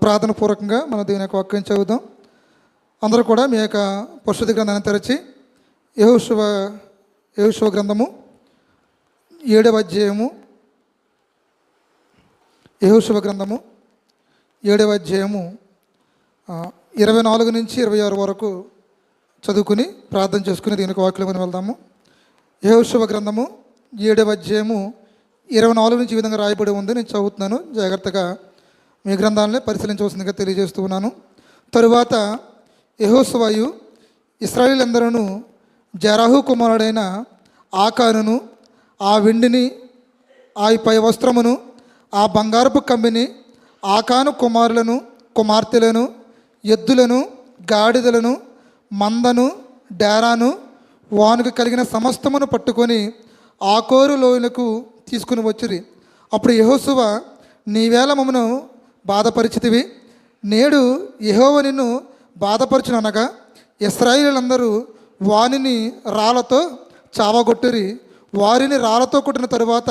ప్రార్థన పూర్వకంగా మన దేవుని యొక్క వాక్యం చదువుదాం. అందరూ కూడా మీ యొక్క పరిశుద్ధ గ్రంథాన్ని తెరచి యెహోషువ గ్రంథము 7వ అధ్యాయము, యెహోషువ గ్రంథము 7వ అధ్యాయము 24 నుంచి 26 వరకు చదువుకుని ప్రార్థన చేసుకుని దీనికి వాక్యం వెళ్దాము. యెహోషువ గ్రంథము 7వ అధ్యాయము 24 నుంచి ఈ విధంగా రాయబడి ఉంది. నేను చదువుతున్నాను, జాగ్రత్తగా మీ గ్రంథాలని పరిశీలించవలసిందిగా తెలియజేస్తూ ఉన్నాను. తరువాత యెహోషువయు ఇశ్రాయేలీయులందరూ జెరహు కుమారుడైన ఆకానును, ఆ వెండిని, ఆ పై వస్త్రమును, ఆ బంగారపు కమ్మిని, ఆకాను కుమారులను, కుమార్తెలను, ఎద్దులను, గాడిదలను, మందను, డేరాను, వానికి కలిగిన సమస్తమును పట్టుకొని ఆకోరు లోయలకు తీసుకుని వచ్చిరి. అప్పుడు యెహోషువ, నీవేళ మమ్మను బాధపరిచితివి, నేడు యెహోవా నిన్ను బాధపరచుననగా ఇశ్రాయేలీయులందరూ వానిని రాళ్లతో చావగొట్టిరి. వారిని రాళ్లతో కొట్టిన తరువాత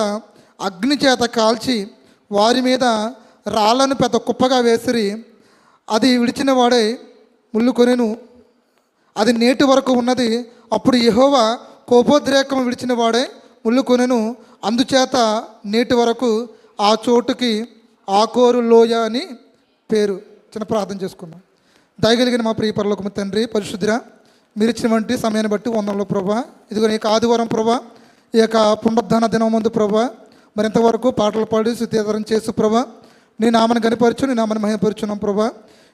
అగ్ని చేత కాల్చి వారి మీద రాళ్లను పెద్ద కుప్పగా వేసిరి. అది విడిచిన వాడై ముళ్ళుకొనెను, అది నేటి వరకు ఉన్నది. అప్పుడు యెహోవా కోపోద్రేకం విడిచిన వాడే ముళ్ళుకొనెను, అందుచేత నేటి వరకు ఆ చోటుకి ఆకోరు లోయ అని పేరు. చిన్న ప్రార్థన చేసుకుందాం. దయగలిగిన మా ప్రియ పరలోకము తండ్రి, పరిశుద్ధుడా, మీరు ఇచ్చినటువంటి సమయాన్ని బట్టి వందనలు ప్రభా. ఇదిగో ఈ యొక్క ఆదివారం ప్రభా, ఈ యొక్క పునరుద్ధాన దినం ముందు ప్రభా, మరింతవరకు పాటలు పాడి శుద్ధీకరణ చేసు ప్రభా, నీ నామని కనిపరచు, నీ నామని మహిమపరుచున్నాం ప్రభా.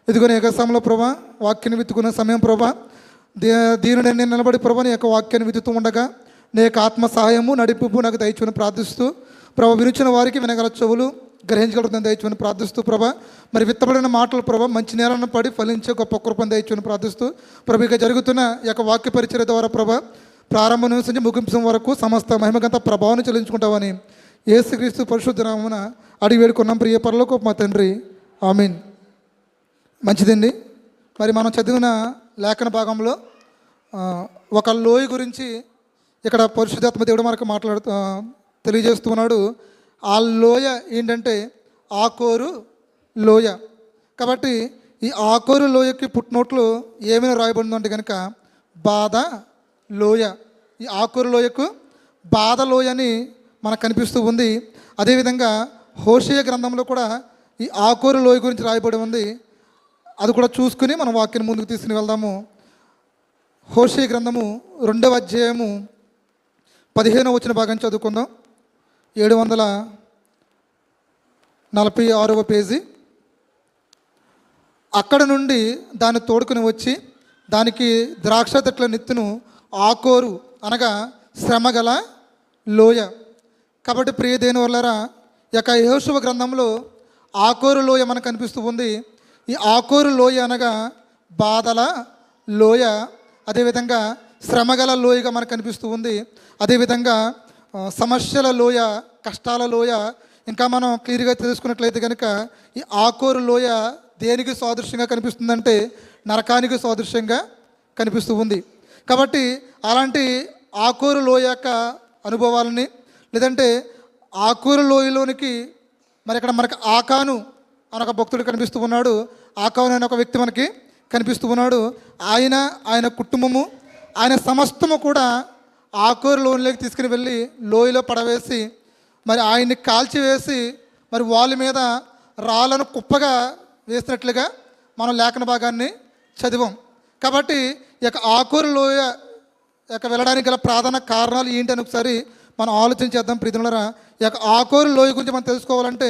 ఇదిగో నీ యొక్క సమయంలో ప్రభా, వాక్యాన్ని విత్తుకున్న సమయం ప్రభా, దీనిని నేను నిలబడి ప్రభా నీ యొక్క వాక్యాన్ని విత్తుతూ ఉండగా నీ యొక్క ఆత్మ సహాయము నడిపింపు నాకు దయచుని ప్రార్థిస్తూ ప్రభా, వినిచిన వారికి వినగల చెవులు గ్రహించగలుగుతుంది దయచుని ప్రార్థిస్తూ ప్రభా, మరి విత్తబడిన మాటలు ప్రభా మంచి నేలను పడి ఫలించే గొప్ప కృపను దయచుని ప్రార్థిస్తూ ప్రభు, ఇక జరుగుతున్న ఈ యొక్క వాక్య పరిచర్య ద్వారా ప్రభా, ప్రారంభం నుంచి ముగింపు వరకు సమస్త మహిమగంత ప్రభావాన్ని చెల్లించుకుంటామని యేసుక్రీస్తు పరిశుద్ధ నామమున అడిగి వేడుకున్నాం ప్రియ పరలోకపు మా తండ్రి, ఆమీన్. మంచిదండి. మరి మనం చదివిన లేఖన భాగంలో ఒక లోయ గురించి ఇక్కడ పరిశుద్ధాత్మ దేవుడు మనకు తెలియజేస్తున్నాడు. ఆ లోయ ఏంటంటే ఆకోరు లోయ. కాబట్టి ఈ ఆకోరు లోయకి పుట్టినోట్లు ఏమైనా రాయబడిందంటే కనుక బాధ లోయ. ఈ ఆకోరు లోయకు బాధ లోయ అని మనకు కనిపిస్తూ ఉంది. అదేవిధంగా హోషేయ గ్రంథంలో కూడా ఈ ఆకోరు లోయ గురించి రాయబడి ఉంది. అది కూడా చూసుకుని మనం వాక్యాన్ని ముందుకు తీసుకుని వెళ్దాము. హోషేయ గ్రంథము 2వ అధ్యాయము 15వ వచన భాగం చదువుకుందాం. 746వ పేజీ. అక్కడ నుండి దాన్ని తోడుకుని వచ్చి దానికి ద్రాక్ష చెట్ల నెత్తును ఆకోరు అనగా శ్రమగల లోయ. కాబట్టి ప్రియ దేని వల్లరా, ఈ యొక్క యెహోషువ గ్రంథంలో ఆకోరు లోయ మనకు కనిపిస్తూ ఉంది. ఈ ఆకోరు లోయ అనగా బాధల లోయ, అదేవిధంగా శ్రమగల లోయగా మనకు కనిపిస్తూ ఉంది. అదేవిధంగా సమస్యల లోయ, కష్టాల లోయ. ఇంకా మనం క్లియర్గా తెలుసుకున్నట్లయితే కనుక ఈ ఆకోరు లోయ దేనికి సాదృశ్యంగా కనిపిస్తుందంటే నరకానికి సాదృశ్యంగా కనిపిస్తూ ఉంది. కాబట్టి అలాంటి ఆకోరు లోయ యొక్క అనుభవాలని, లేదంటే ఆకోరు లోయలోనికి మరి ఇక్కడ మనకు ఆకాను అని ఒక భక్తుడు కనిపిస్తూ ఉన్నాడు. ఆకాను అనే ఒక వ్యక్తి మనకి కనిపిస్తూ ఉన్నాడు. ఆయన కుటుంబము, ఆయన సమస్తము కూడా ఆకోరు లోయలోకి తీసుకుని వెళ్ళి లోయలో పడవేసి మరి ఆయన్ని కాల్చివేసి మరి వాళ్ళ మీద రాళ్ళను కుప్పగా వేసినట్లుగా మనం లేఖన భాగాన్ని చదివాం. కాబట్టి ఈ యొక్క ఆకోరు లోయ యొక్క వెళ్ళడానికి గల ప్రధాన కారణాలు ఏంటని ఒకసారి మనం ఆలోచన చేద్దాం. ప్రీతులారా, ఈ యొక్క ఆకోరు లోయ గురించి మనం తెలుసుకోవాలంటే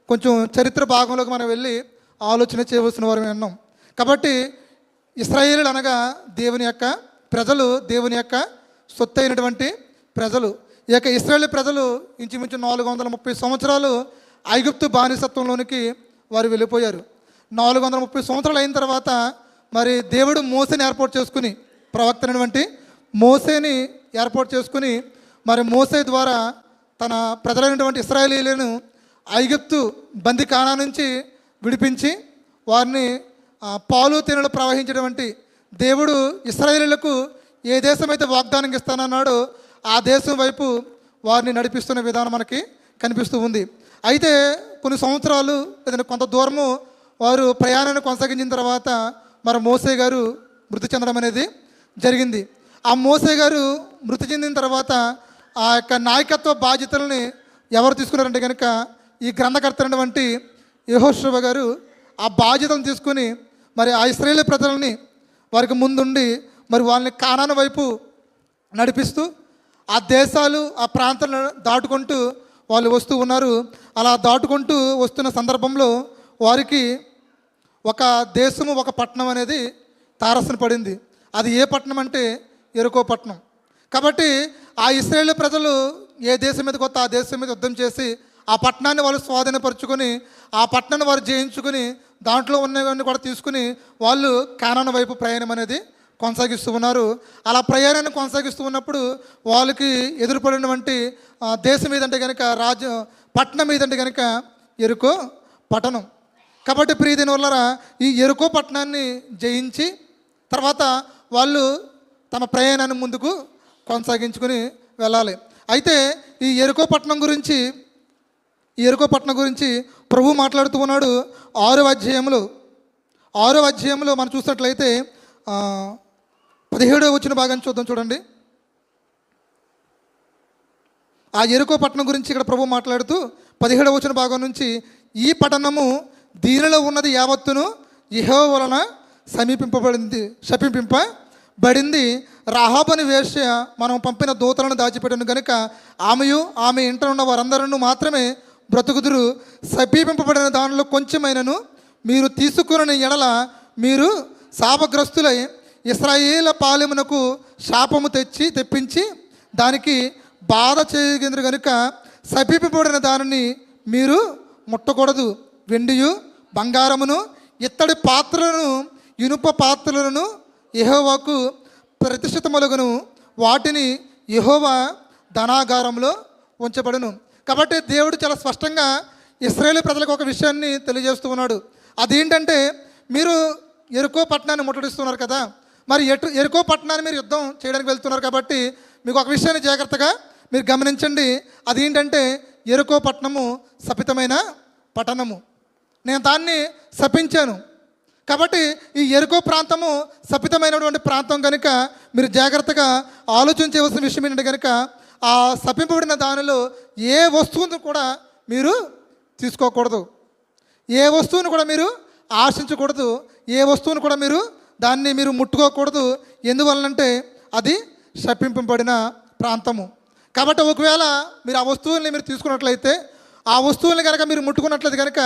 కొంచెం చరిత్ర భాగంలోకి మనం వెళ్ళి ఆలోచన చేయవలసిన వారు విన్నాం. కాబట్టి ఇశ్రాయేలీయులు అనగా దేవుని యొక్క ప్రజలు, దేవుని యొక్క సొత్తు అయినటువంటి ప్రజలు. ఈ యొక్క ఇశ్రాయేలు ప్రజలు ఇంచుమించు 430 సంవత్సరాలు ఐగుప్తు బానిసత్వంలోనికి వారు వెళ్ళిపోయారు. 430 సంవత్సరాలు అయిన తర్వాత మరి దేవుడు మోసేని ఏర్పాటు చేసుకుని, ప్రవక్త అయినటువంటి మోసేని ఏర్పాటు చేసుకుని మరి మోసే ద్వారా తన ప్రజలైనటువంటి ఇశ్రాయేలీయులను ఐగుప్తు బందిఖానా నుంచి విడిపించి వారిని పాలు తేనెలు ప్రవహించినటువంటి దేవుడు ఇశ్రాయేలీయులకు ఏ దేశం అయితే వాగ్దానం ఇస్తానన్నాడో ఆ దేశం వైపు వారిని నడిపిస్తున్న విధానం మనకి కనిపిస్తూ ఉంది. అయితే కొన్ని సంవత్సరాలు లేదంటే కొంత దూరము వారు ప్రయాణాన్ని కొనసాగించిన తర్వాత మరి మోసే గారు మృతి చెందడం అనేది జరిగింది. ఆ మోసే గారు మృతి చెందిన తర్వాత ఆ యొక్క నాయకత్వ బాధ్యతల్ని ఎవరు తీసుకున్నారంటే కనుక ఈ గ్రంథకర్త అయినటువంటి యెహోషువ గారు ఆ బాధ్యతలను తీసుకుని మరి ఆ ఇశ్రాయేలు ప్రజలని వారికి ముందుండి మరి వాళ్ళని కానాను వైపు నడిపిస్తూ ఆ దేశాలు ఆ ప్రాంతాలను దాటుకుంటూ వాళ్ళు వస్తూ ఉన్నారు. అలా దాటుకుంటూ వస్తున్న సందర్భంలో వారికి ఒక దేశము ఒక పట్టణం అనేది తారసన పడింది. అది ఏ పట్టణం అంటే యెరికో పట్టణం. కాబట్టి ఆ ఇశ్రాయేలు ప్రజలు ఏ దేశం మీద కొత్త ఆ దేశం మీద యుద్ధం చేసి ఆ పట్టణాన్ని వాళ్ళు స్వాధీనపరుచుకొని ఆ పట్టణాన్ని వారు జయించుకొని దాంట్లో ఉన్నవన్నీ కూడా తీసుకుని వాళ్ళు కానాను వైపు ప్రయాణం అనేది కొనసాగిస్తూ ఉన్నారు. అలా ప్రయాణాన్ని కొనసాగిస్తూ ఉన్నప్పుడు వాళ్ళకి ఎదురుపడినటువంటి దేశం ఏదంటే కనుక పట్టణం ఏదంటే కనుక యెరికో పట్టణం. కాబట్టి ప్రియదైన వాళ్ళరా, ఈ యెరికో పట్టణాన్ని జయించి తర్వాత వాళ్ళు తమ ప్రయాణాన్ని ముందుకు కొనసాగించుకుని వెళ్ళాలి. అయితే ఈ యెరికో పట్టణం గురించి ప్రభు మాట్లాడుతూ ఉన్నాడు. 6వ అధ్యాయంలో మనం చూసినట్లయితే 17వ వచన భాగాన్ని చూద్దాం. చూడండి, ఆ యెరికో పట్టణం గురించి ఇక్కడ ప్రభు మాట్లాడుతూ 17వ వచన భాగం నుంచి, ఈ పట్టణము దీనిలో ఉన్నది యావత్తును యెహోవా వలన శపింపబడింది. రాహాబని వేశ్య మనం పంపిన దూతలను దాచిపెట్టను కనుక ఆమెయు ఆమె ఇంట ఉన్న వారందరూ మాత్రమే బ్రతుకుదురు. శపింపబడిన దానిలో కొంచెమైనను మీరు తీసుకుని ఎడల మీరు శాపగ్రస్తులై ఇశ్రాయేలు పాలెమునకు శాపము తెప్పించి దానికి బాధ చేయగలరు కనుక శపింపబడిన దానిని మీరు ముట్టకూడదు. వెండియు బంగారమును ఇత్తడి పాత్రలను ఇనుప పాత్రలను యెహోవాకు ప్రతిష్ఠితములగును, వాటిని యెహోవా ధనాగారంలో ఉంచబడును. కాబట్టి దేవుడు చాలా స్పష్టంగా ఇశ్రాయేలు ప్రజలకు ఒక విషయాన్ని తెలియజేస్తూ ఉన్నాడు. అదేంటంటే, మీరు యెరికో పట్టణాన్ని ముట్టడిస్తున్నారు కదా, మరి యెరికో పట్టణాన్ని మీరు యుద్ధం చేయడానికి వెళ్తున్నారు కాబట్టి మీకు ఒక విషయాన్ని జాగ్రత్తగా మీరు గమనించండి. అదేంటంటే, యెరికో పట్టణము శపితమైన పట్టణము. నేను దాన్ని శపించాను. కాబట్టి ఈ యెరికో ప్రాంతము శపితమైనటువంటి ప్రాంతం కనుక మీరు జాగ్రత్తగా ఆలోచన చేయవలసిన విషయం ఏంటంటే కనుక ఆ శపింపబడిన దానిలో ఏ వస్తువును కూడా మీరు తీసుకోకూడదు, ఏ వస్తువును కూడా మీరు ఆశించకూడదు, ఏ వస్తువును కూడా దాన్ని మీరు ముట్టుకోకూడదు. ఎందువలనంటే అది శపింపబడిన ప్రాంతము. కాబట్టి ఒకవేళ మీరు ఆ వస్తువుల్ని మీరు తీసుకున్నట్లయితే, ఆ వస్తువుల్ని కనుక మీరు ముట్టుకున్నట్లయితే కనుక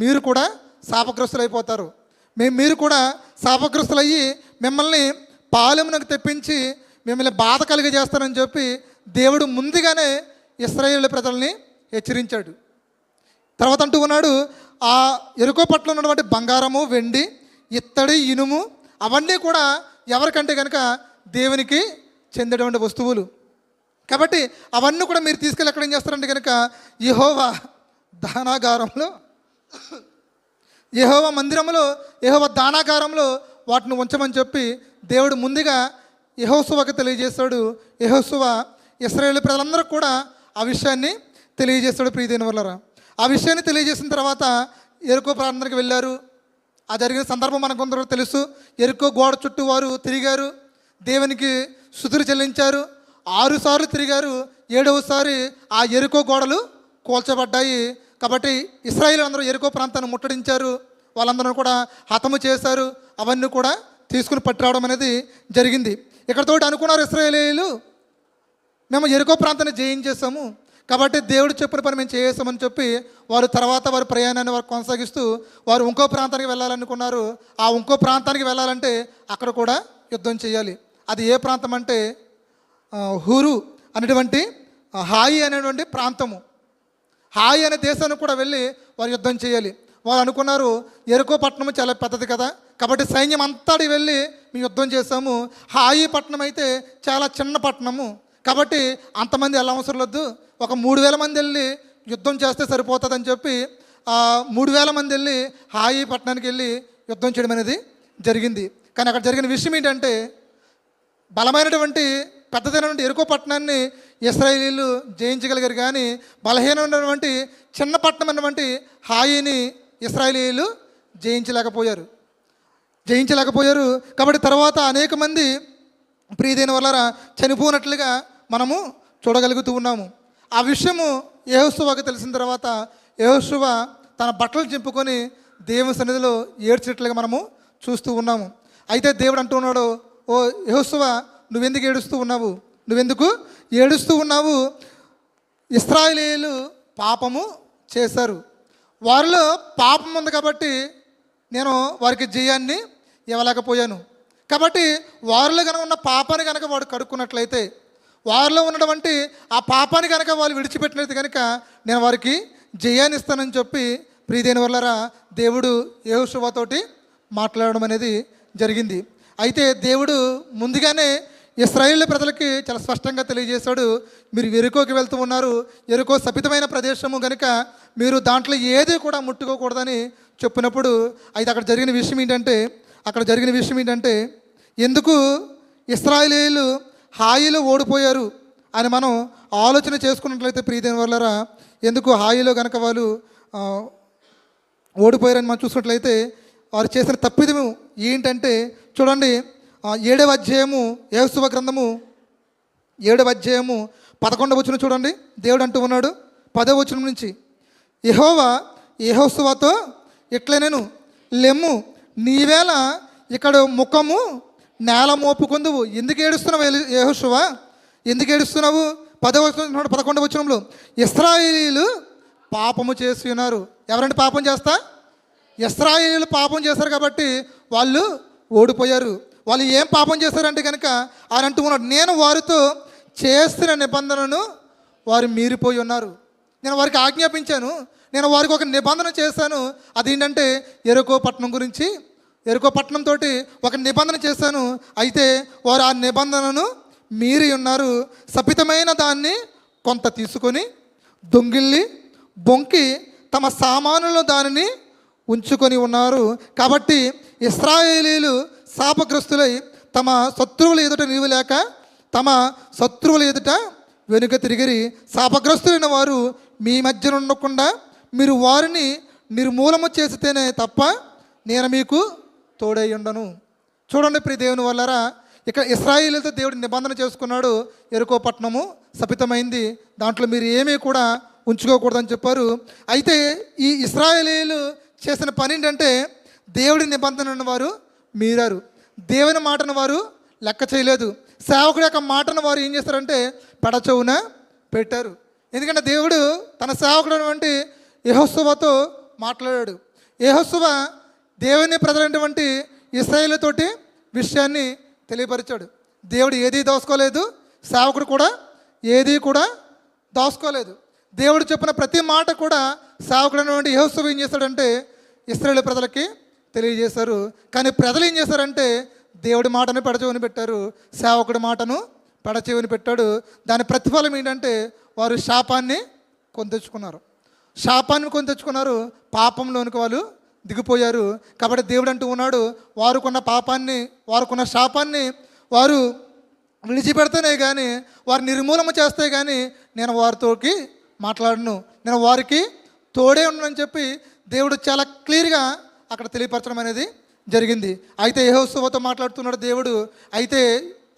మీరు కూడా శాపగ్రస్తులైపోతారు. మీరు కూడా శాపగ్రస్తులయ్యి మిమ్మల్ని పాలెమునకు తెప్పించి మిమ్మల్ని బాధ కలిగజేస్తానని చెప్పి దేవుడు ముందుగానే ఇశ్రాయేలు ప్రజల్ని హెచ్చరించాడు. తర్వాత అంటూ ఉన్నాడు, ఆ యెరికో పట్టణంలో ఉన్నటువంటి బంగారము, వెండి, ఇత్తడి, ఇనుము అవన్నీ కూడా ఎవరికంటే కనుక దేవునికి చెందేటువంటి వస్తువులు. కాబట్టి అవన్నీ కూడా మీరు తీసుకెళ్ళి ఎక్కడ ఏం చేస్తారంటే కనుక యెహోవా దానాగారంలో, యెహోవా మందిరంలో, యెహోవా దానాగారంలో వాటిని ఉంచమని చెప్పి దేవుడు ముందుగా యెహోషువకు తెలియజేశాడు. యెహోషువ ఇశ్రాయేలు ప్రజలందరూ కూడా ఆ విషయాన్ని తెలియజేస్తాడు. ప్రియదైన వాళ్ళరా, ఆ విషయాన్ని తెలియజేసిన తర్వాత యెరికో ప్రాంతానికి వెళ్ళారు. ఆ జరిగిన సందర్భం మనకు తెలుసు. యెరికో గోడ చుట్టూ వారు తిరిగారు, దేవునికి స్తుతులు చెల్లించారు. 6 సార్లు తిరిగారు. 7వసారి ఆ యెరికో గోడలు కూల్చబడ్డాయి. కాబట్టి ఇశ్రాయేలు అందరూ యెరికో ప్రాంతాన్ని ముట్టడించారు, వాళ్ళందరూ కూడా హతము చేశారు. అవన్నీ కూడా తీసుకుని పట్టురావడం అనేది జరిగింది. ఇక్కడతోటి అనుకున్నారు ఇశ్రాయేలీయులు, మేము యెరికో ప్రాంతాన్ని జయించేసాము కాబట్టి దేవుడు చెప్పిన పని మేము చేసామని చెప్పి వారు వారి ప్రయాణాన్ని వారు కొనసాగిస్తూ వారు ఇంకో ప్రాంతానికి వెళ్ళాలనుకున్నారు. ఆ ఇంకో ప్రాంతానికి వెళ్ళాలంటే అక్కడ కూడా యుద్ధం చేయాలి. అది ఏ ప్రాంతం అంటే హూరు అనేటువంటి హాయి అనేటువంటి ప్రాంతము. హాయి అనే దేశానికి కూడా వెళ్ళి వారు యుద్ధం చేయాలి. వారు అనుకున్నారు, యెరికో పట్టణము చాలా పెద్దది కదా, కాబట్టి సైన్యం అంతటి వెళ్ళి మేము యుద్ధం చేసాము. హాయి పట్టణం అయితే చాలా చిన్న పట్టణము, కాబట్టి అంతమంది ఎలా అవసరం లేదు, ఒక 3000 మంది వెళ్ళి యుద్ధం చేస్తే సరిపోతుందని చెప్పి 3000 మంది వెళ్ళి హాయి పట్టణానికి వెళ్ళి యుద్ధం చేయడం అనేది జరిగింది. కానీ అక్కడ జరిగిన విషయం ఏంటంటే, బలమైనటువంటి పెద్దదైనటువంటి యెరికో పట్టణాన్ని ఇశ్రాయేలీయులు జయించగలిగారు, కానీ బలహీనమైనటువంటి చిన్న పట్టణం అన్నటువంటి హాయిని ఇశ్రాయేలీయులు జయించలేకపోయారు జయించలేకపోయారు కాబట్టి తర్వాత అనేక మంది ప్రియదైన వల్ల చనిపోనట్లుగా మనము చూడగలుగుతూ ఉన్నాము. ఆ విషయము యెహోషువకు తెలిసిన తర్వాత యెహోషువ తన బట్టలు చింపుకొని దేవుని సన్నిధిలో ఏడ్చినట్లుగా మనము చూస్తూ ఉన్నాము. అయితే దేవుడు అంటూ ఉన్నాడు, ఓ యెహోషువ, నువ్వెందుకు ఏడుస్తూ ఉన్నావు? నువ్వెందుకు ఏడుస్తూ ఉన్నావు? ఇశ్రాయేలీయులు పాపము చేశారు, వారిలో పాపం ఉంది కాబట్టి నేను వారికి జయాన్ని ఇవ్వలేకపోయాను. కాబట్టి వారిలో కనుక ఉన్న పాపాన్ని కనుక వాడు కడుక్కున్నట్లయితే, వారిలో ఉన్నటువంటి ఆ పాపాన్ని కనుక వాళ్ళు విడిచిపెట్టినట్టు కనుక నేను వారికి జయాన్ని ఇస్తానని చెప్పి ప్రియదైన వల్లరా దేవుడు యెహోషువతోటి మాట్లాడడం అనేది జరిగింది. అయితే దేవుడు ముందుగానే ఇశ్రాయేలు ప్రజలకి చాలా స్పష్టంగా తెలియజేశాడు, మీరు ఎరుకోకి వెళ్తూ ఉన్నారు, ఎరుకో శపితమైన ప్రదేశము కనుక మీరు దాంట్లో ఏది కూడా ముట్టుకోకూడదని చెప్పినప్పుడు, అయితే అక్కడ జరిగిన విషయం ఏంటంటే ఎందుకు ఇశ్రాయేలీయులు హాయిలో ఓడిపోయారు అని మనం ఆలోచన చేసుకున్నట్లయితే ప్రియదైన వల్లరా, ఎందుకు హాయిలో కనుక వాళ్ళు ఓడిపోయారని మనం చూసినట్లయితే వారు చేసిన తప్పిదము ఏంటంటే చూడండి, 7వ అధ్యాయము యెహోషువ గ్రంథము 7వ అధ్యాయము 11వ వచనం చూడండి. దేవుడు అంటూ ఉన్నాడు 10వ వచనం నుంచి, యెహోవా యెహోషువతో ఇట్లనెను, లెమ్ము, నీవేళ ఇక్కడ ముఖము నేల మోపుకొందువు. ఎందుకు ఏడుస్తున్నావు యెహోషువ? ఎందుకు ఏడుస్తున్నావు? 11వ వచనంలో, ఇశ్రాయేలీయులు పాపము చేసి ఉన్నారు. ఎవరంటే పాపం చేస్తా? ఇశ్రాయేలీయులు పాపం చేశారు కాబట్టి వాళ్ళు ఓడిపోయారు. వాళ్ళు ఏం పాపం చేశారంటే కనుక ఆయన అంటూ ఉన్నాడు, నేను వారితో చేసిన నిబంధనను వారు మీరిపోయి ఉన్నారు. నేను వారికి ఆజ్ఞాపించాను, నేను వారికి ఒక నిబంధన చేశాను. అదేంటంటే ఎరుకో పట్టణంతో ఒక నిబంధన చేశాను. అయితే వారు ఆ నిబంధనను మీరి ఉన్నారు. శపితమైన దాన్ని కొంత తీసుకొని దొంగిల్లి బొంకి తమ సామానులో దానిని ఉంచుకొని ఉన్నారు. కాబట్టి ఇశ్రాయేలీయులు శాపగ్రస్తులై తమ శత్రువుల ఎదుట నిలువలేక తమ శత్రువుల ఎదుట వెనుక తిరిగిరి. శాపగ్రస్తులైన వారు మీ మధ్యన ఉండకుండా మీరు వారిని నిర్మూలన చేస్తేనే తప్ప నేను మీకు తోడై ఉండను. చూడండి ప్రియ దేవుని వల్లరా, ఇక్కడ ఇశ్రాయేలీయులతో దేవుడు నిబంధన చేసుకున్నాడు, ఎరుకో పట్టణము శపితమైంది, దాంట్లో మీరు ఏమీ కూడా ఉంచుకోకూడదని చెప్పారు. అయితే ఈ ఇశ్రాయేలీయులు చేసిన పని ఏంటంటే దేవుడి నిబంధనను వారు మీరారు, దేవుని మాటను వారు లెక్క చేయలేదు. సేవకుడి యొక్క మాటను వారు ఏం చేస్తారంటే పెడచెవున పెట్టారు. ఎందుకంటే దేవుడు తన సేవకుడు అటువంటి యెహోషువతో మాట్లాడాడు. యెహోషువ దేవుని ప్రజలైనటువంటి ఇశ్రాయేలుతోటి విషయాన్ని తెలియపరిచాడు. దేవుడు ఏదీ దోసుకోలేదు, సేవకుడు కూడా ఏదీ కూడా దోసుకోలేదు. దేవుడు చెప్పిన ప్రతి మాట కూడా సేవకుడు అనేటువంటి యెహోషువ ఏం చేస్తాడంటే ఇశ్రాయేలు ప్రజలకి తెలియజేశారు. కానీ ప్రజలు ఏం చేశారంటే దేవుడి మాటను పెడచెవిని పెట్టారు, సేవకుడి మాటను పెడచెవిని పెట్టాడు. దాని ప్రతిఫలం ఏంటంటే వారు శాపాన్ని కొని తెచ్చుకున్నారు, పాపంలోనికి వాళ్ళు దిగిపోయారు. కాబట్టి దేవుడు అంటూ ఉన్నాడు, వారుకున్న శాపాన్ని వారు విడిచిపెడితేనే కానీ, వారు నిర్మూలన చేస్తే కానీ నేను వారితోకి మాట్లాడను, నేను వారికి తోడే ఉండనని చెప్పి దేవుడు చాలా క్లియర్గా అక్కడ తెలియపరచడం అనేది జరిగింది. అయితే యెహోషువతో మాట్లాడుతున్నాడు దేవుడు, అయితే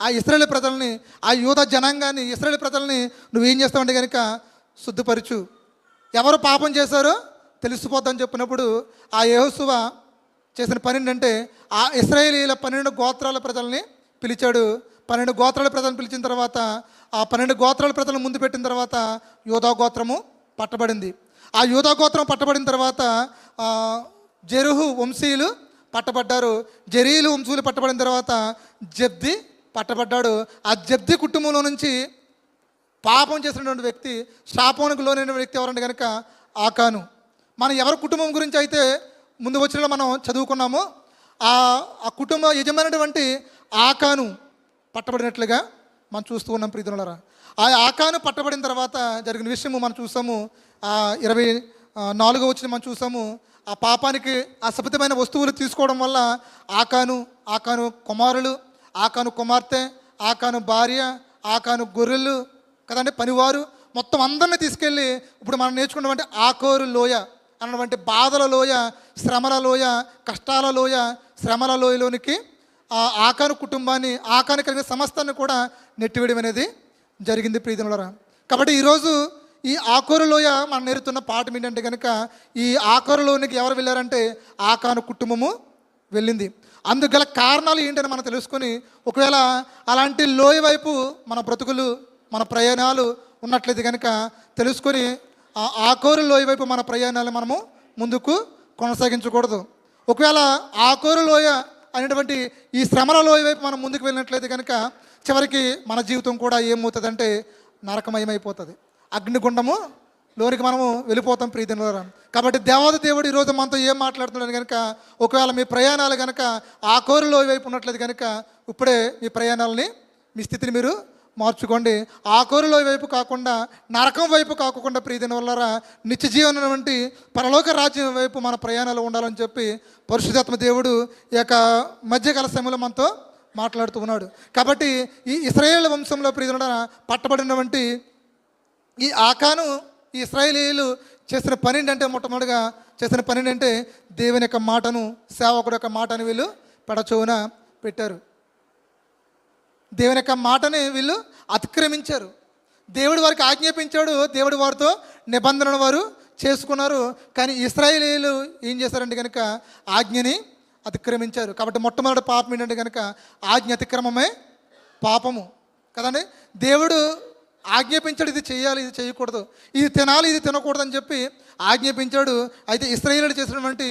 ఆ ఇశ్రాయేలు ప్రజల్ని, ఆ యూదా జనాంగాన్ని, ఇశ్రాయేలు ప్రజల్ని నువ్వేం చేస్తావంటే కనుక శుద్ధిపరచు, ఎవరు పాపం చేశారో తెలిసిపోద్దని చెప్పినప్పుడు ఆ యెహోషువ చేసిన పని ఏంటంటే ఆ ఇశ్రాయేలీయుల 12 గోత్రాల ప్రజల్ని పిలిచాడు. 12 గోత్రాల ప్రజలను పిలిచిన తర్వాత ఆ 12 గోత్రాల ప్రజలను ముందు పెట్టిన తర్వాత యూదా గోత్రము పట్టబడింది. ఆ యూదా గోత్రం పట్టబడిన తర్వాత జెరుహు వంశీయులు పట్టబడ్డారు. జెరీలు వంశీయులు పట్టబడిన తర్వాత జబ్ది పట్టబడ్డాడు. ఆ జబ్ది కుటుంబంలో నుంచి పాపం చేసినటువంటి వ్యక్తి, శాపానికి లోనైన వ్యక్తి ఎవరంటే కనుక ఆకాను. మనం ఎవరి కుటుంబం గురించి అయితే ముందు వచ్చిన మనం చదువుకున్నామో ఆ కుటుంబ యజమానటువంటి ఆకాను పట్టబడినట్లుగా మనం చూస్తూ ఉన్నాం ప్రియతులారా. ఆ ఆకాను పట్టబడిన తర్వాత జరిగిన విషయము మనం చూసాము. 24వ వచనం మనం చూసాము. ఆ పాపానికి ఆ శపితమైన వస్తువులు తీసుకోవడం వల్ల ఆకాను కుమారులు, ఆకాను కుమార్తె, ఆకాను భార్య, ఆకాను గొర్రెలు కదండి, పనివారు మొత్తం అందరినీ తీసుకెళ్ళి ఇప్పుడు మనం నేర్చుకున్నటువంటి ఆకోరు లోయ, అన్నటువంటి బాధల లోయ, శ్రమల లోయ, కష్టాల లోయ, శ్రమల లోయలోనికి ఆ ఆకాను కుటుంబాన్ని, ఆకాను కలిగిన సమస్తాన్ని కూడా నెట్టివేయడం అనేది జరిగింది ప్రియజనులారా. కాబట్టి ఈరోజు ఈ ఆకోరు లోయ మనం నేర్చుతున్న పాఠం ఏంటంటే కనుక, ఈ ఆకోరులోనికి ఎవరు వెళ్ళారంటే ఆకాను కుటుంబము వెళ్ళింది. అందుకు గల కారణాలు ఏంటని మనం తెలుసుకొని, ఒకవేళ అలాంటి లోయ వైపు మన బ్రతుకులు, మన ప్రయాణాలు ఉన్నట్లయితే కనుక తెలుసుకొని ఆ ఆకోరు లోయ వైపు మన ప్రయాణాలు మనము ముందుకు కొనసాగించకూడదు. ఒకవేళ ఆకోరు లోయ అనేటువంటి ఈ శ్రమల లోయ వైపు మనం ముందుకు వెళ్ళినట్లయితే కనుక చివరికి మన జీవితం కూడా ఏమవుతుందంటే నరకమయమైపోతుంది, అగ్నిగుండము లోనికి మనము వెళ్ళిపోతాం ప్రియజనులారా. కాబట్టి దేవాది దేవుడు ఈరోజు మనతో ఏం మాట్లాడుతున్నాడు కనుక, ఒకవేళ మీ ప్రయాణాలు కనుక ఆకోరు లోయ వైపు ఉన్నట్లయితే కనుక ఇప్పుడే మీ ప్రయాణాలని, మీ స్థితిని మీరు మార్చుకోండి. ఆకోరు లోయ వైపు కాకుండా, నరకం వైపు కాకుండా ప్రియజనులారా, నిత్య జీవనం వంటి పరలోక రాజ్యం వైపు మన ప్రయాణాలు ఉండాలని చెప్పి పరిశుద్ధాత్మ దేవుడు ఈ యొక్క మధ్యకాల సమయంలో మనతో మాట్లాడుతూ ఉన్నాడు. కాబట్టి ఈ ఇశ్రాయేలు వంశంలో ప్రియజనులారా పట్టబడినటువంటి ఈ ఆకాను, ఈ ఇశ్రాయేలీయులు చేసిన పని ఏంటంటే, మొట్టమొదటిగా చేసిన పని ఏంటంటే దేవుని యొక్క మాటను, సేవకుడు యొక్క మాటను వీళ్ళు పెడచోన పెట్టారు. దేవుని యొక్క మాటని వీళ్ళు అతిక్రమించారు. దేవుడు వారికి ఆజ్ఞాపించాడు, దేవుడు వారితో నిబంధనలు వారు చేసుకున్నారు. కానీ ఇశ్రాయేలీయులు ఏం చేశారంటే కనుక ఆజ్ఞని అతిక్రమించారు. కాబట్టి మొట్టమొదటి పాపం ఏంటంటే కనుక ఆజ్ఞ అతిక్రమమే పాపము కదండి. దేవుడు ఆజ్ఞాపించాడు, ఇది చేయాలి, ఇది చేయకూడదు, ఇది తినాలి, ఇది తినకూడదు అని చెప్పి ఆజ్ఞాపించాడు. అయితే ఇశ్రాయేలీయులు చేసినటువంటి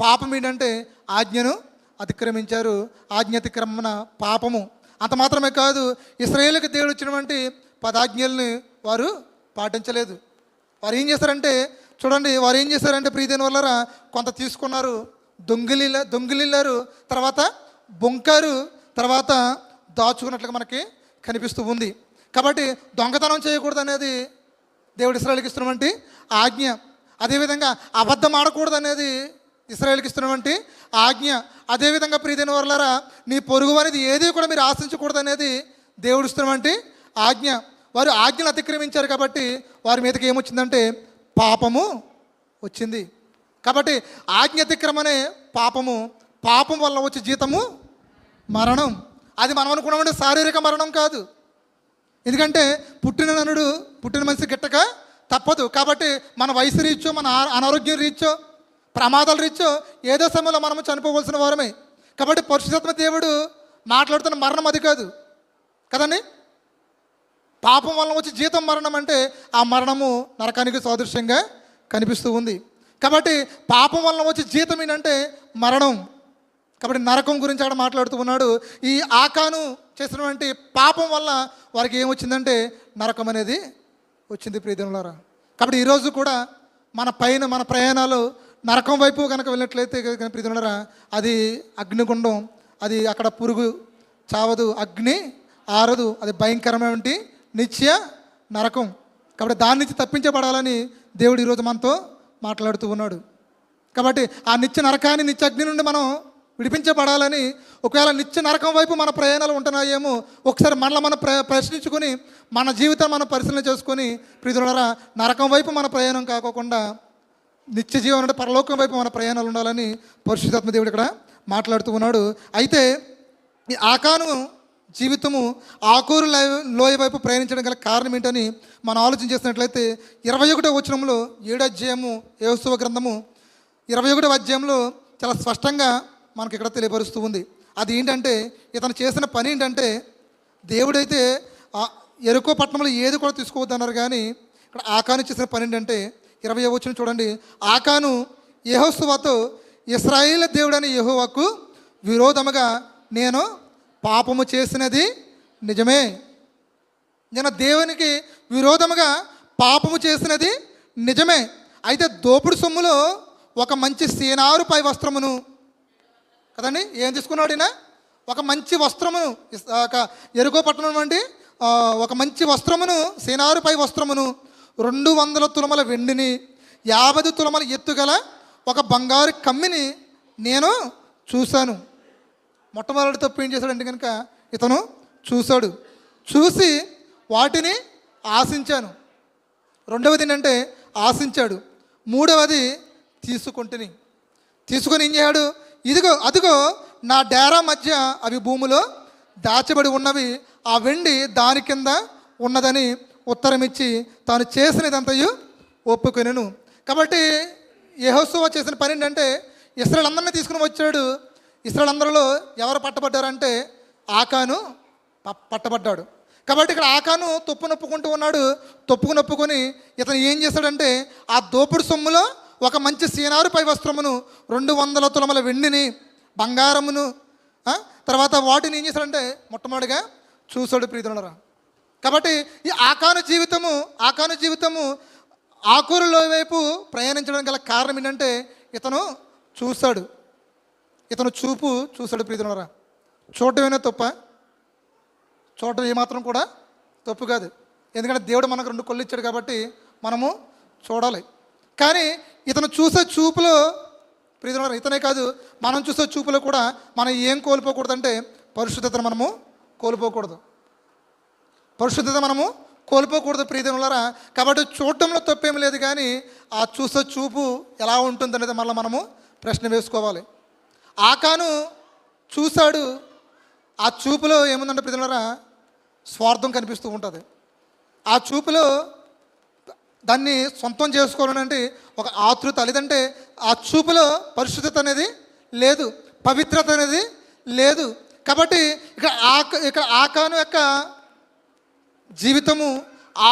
పాపం ఏంటంటే ఆజ్ఞను అతిక్రమించారు. ఆజ్ఞ అతిక్రమణ పాపము. అంత మాత్రమే కాదు, ఇశ్రాయేలుకి దేవుడు ఇచ్చినటువంటి 10 ఆజ్ఞల్ని వారు పాటించలేదు. వారు ఏం చేశారంటే చూడండి, వారు ఏం చేశారంటే ప్రియదేని వల్ల కొంత తీసుకున్నారు, దొంగిలిల్లారు, తర్వాత బొంకారు, తర్వాత దాచుకున్నట్లుగా మనకి కనిపిస్తూ ఉంది. కాబట్టి దొంగతనం చేయకూడదు అనేది దేవుడు ఇశ్రాయేలుకి ఇస్తున్నటువంటి ఆజ్ఞ. అదేవిధంగా అబద్ధం ఆడకూడదు అనేది ఇశ్రాయేలుకి ఇస్తున్నటువంటి ఆజ్ఞ. అదేవిధంగా ప్రియదైన వారలారా, నీ పొరుగు అనేది ఏది కూడా మీరు ఆశించకూడదు అనేది దేవుడు ఇస్తున్నటువంటి ఆజ్ఞ. వారు ఆజ్ఞలు అతిక్రమించారు కాబట్టి వారి మీదకి ఏమొచ్చిందంటే పాపము వచ్చింది. కాబట్టి ఆజ్ఞ అతిక్రమనే పాపము. పాపం వల్ల వచ్చే జీతము మరణం. అది మనం అనుకున్నామంటే శారీరక మరణం కాదు. ఎందుకంటే పుట్టిన మనిషి గిట్టక తప్పదు. కాబట్టి మన వయసు రీచో, మన అనారోగ్యం రీచో, ప్రమాదాల రీచో ఏదో సమయంలో మనము చనిపోవలసిన వారమే. కాబట్టి పరిశుద్ధాత్మ దేవుడు మాట్లాడుతున్న మరణం అది కాదు కదండి. పాపం వల్ల వచ్చి జీతం మరణం అంటే ఆ మరణము నరకానికి సాదృశ్యంగా కనిపిస్తూ ఉంది. కాబట్టి పాపం వల్ల వచ్చే జీతం ఏంటంటే మరణం. కాబట్టి నరకం గురించి అక్కడ మాట్లాడుతూ ఉన్నాడు. ఈ ఆకాను చేసినటువంటి పాపం వల్ల వారికి ఏమొచ్చిందంటే నరకం అనేది వచ్చింది ప్రియజనులారా. కాబట్టి ఈరోజు కూడా మన ప్రయాణాలు నరకం వైపు కనుక వెళ్ళినట్లయితే ప్రియజనులారా, అది అగ్నిగుండం, అది అక్కడ పురుగు చావదు, అగ్ని ఆరదు, అది భయంకరమైనటువంటి నిత్య నరకం. కాబట్టి దాని నుంచి తప్పించబడాలని దేవుడు ఈరోజు మనతో మాట్లాడుతూ ఉన్నాడు. కాబట్టి ఆ నిత్య నరకాన్ని, నిత్య అగ్ని నుండి మనం విడిపించబడాలని, ఒకవేళ నిత్య నరకం వైపు మన ప్రయాణాలు ఉంటున్నాయేమో ఒకసారి మనలో మనం ప్రశ్నించుకొని మన జీవితాన్ని మనం పరిశీలన చేసుకొని ప్రియజనులారా, నరకం వైపు మన ప్రయాణం కాకోకుండా నిత్య జీవనం అంటే పరలోకం వైపు మన ప్రయాణాలు ఉండాలని పరిశుద్ధాత్మ దేవుడు ఇక్కడ మాట్లాడుతూ ఉన్నాడు. అయితే ఈ ఆకాను జీవితము ఆకోరు లోయ వైపు ప్రయాణించడం గల కారణం ఏంటని మనం ఆలోచన చేసినట్లయితే 21వ వచనంలో 7వ అధ్యాయము యెహోషువ గ్రంథము 21వ అధ్యాయంలో చాలా స్పష్టంగా మనకి ఇక్కడ తెలియపరుస్తూ ఉంది. అది ఏంటంటే, ఇతను చేసిన పని ఏంటంటే, దేవుడైతే యెరికో పట్టణంలో ఏది కూడా తీసుకోవద్దన్నారు. కానీ ఇక్కడ ఆకాను చేసిన పని ఏంటంటే 20వ వచనం చూడండి. ఆకాను యెహోషువతో, ఇశ్రాయేలు దేవుడైన యెహోవాకు విరోధముగా నేను పాపము చేసినది నిజమే. నేను దేవునికి విరోధముగా పాపము చేసినది నిజమే. అయితే దోపుడు సొమ్ములో ఒక మంచి సీనారు పై వస్త్రమును కదండి, ఏం తీసుకున్నాడు ఈయన? ఒక మంచి వస్త్రమును, యెరికో పట్టణం అండి, ఒక మంచి వస్త్రమును, సీనారు పై వస్త్రమును, 200 తులముల వెండిని, 50 తులముల ఎత్తుగల ఒక బంగారు కమ్మిని నేను చూశాను. మొట్టమొదటి తప్పు ఏం చేశాడంటే కనుక ఇతను చూసి వాటిని ఆశించాను. రెండవది ఏంటంటే ఆశించాడు. మూడవది తీసుకొని ఏం చేశాడు? ఇదిగో అదిగో నా డేరా మధ్య అవి భూమిలో దాచబడి ఉన్నవి, ఆ వెండి దాని కింద ఉన్నదని ఉత్తరం ఇచ్చి తాను చేసినదంతయు ఒప్పుకొనెను. కాబట్టి యెహోషువ చేసిన పని ఏంటంటే ఇశ్రాయేలు అందరినీ తీసుకుని వచ్చాడు. ఇశ్రాయేలు అందరిలో ఎవరు పట్టబడ్డారంటే ఆకాను పట్టబడ్డాడు. కాబట్టి ఇక్కడ ఆకాను తప్పు నొప్పుకుంటూ ఉన్నాడు. తప్పుకు నొప్పుకొని ఇతను ఏం చేశాడంటే ఆ దోపుడు సొమ్ములో ఒక మంచి సీనారు పై వస్త్రమును, 200 తులముల వెండిని, బంగారమును, తర్వాత వాటిని ఏం చేశాడంటే మొట్టమొదటిగా చూశాడు ప్రీతులరా. కాబట్టి ఈ ఆకాను జీవితము ఆకూరులో వైపు ప్రయాణించడం గల కారణం ఏంటంటే ఇతను చూశాడు ప్రీతులరా. చూడటమేనా తప్ప? చూడటం ఏమాత్రం కూడా తప్పు కాదు. ఎందుకంటే దేవుడు మనకు 2 కళ్ళు ఇచ్చాడు కాబట్టి మనము చూడాలి. కానీ ఇతను చూసే చూపులో ప్రియమైన ఇతనే కాదు, మనం చూసే చూపులో కూడా మనం ఏం కోల్పోకూడదంటే పరిశుద్ధతను మనము కోల్పోకూడదు ప్రియతనులారా. కాబట్టి చూడటంలో తప్పేం లేదు, కానీ ఆ చూసే చూపు ఎలా ఉంటుందనేది మళ్ళీ మనము ప్రశ్న వేసుకోవాలి. ఆకాను చూశాడు, ఆ చూపులో ఏముందంటే ప్రియతనులారా స్వార్థం కనిపిస్తూ ఉంటుంది. ఆ చూపులో దాన్ని సొంతం చేసుకోవాలంటే ఒక ఆతృత, లేదంటే ఆ చూపులో పరిశుద్ధత అనేది లేదు, పవిత్రత అనేది లేదు. కాబట్టి ఇక్కడ ఆకాను యొక్క జీవితము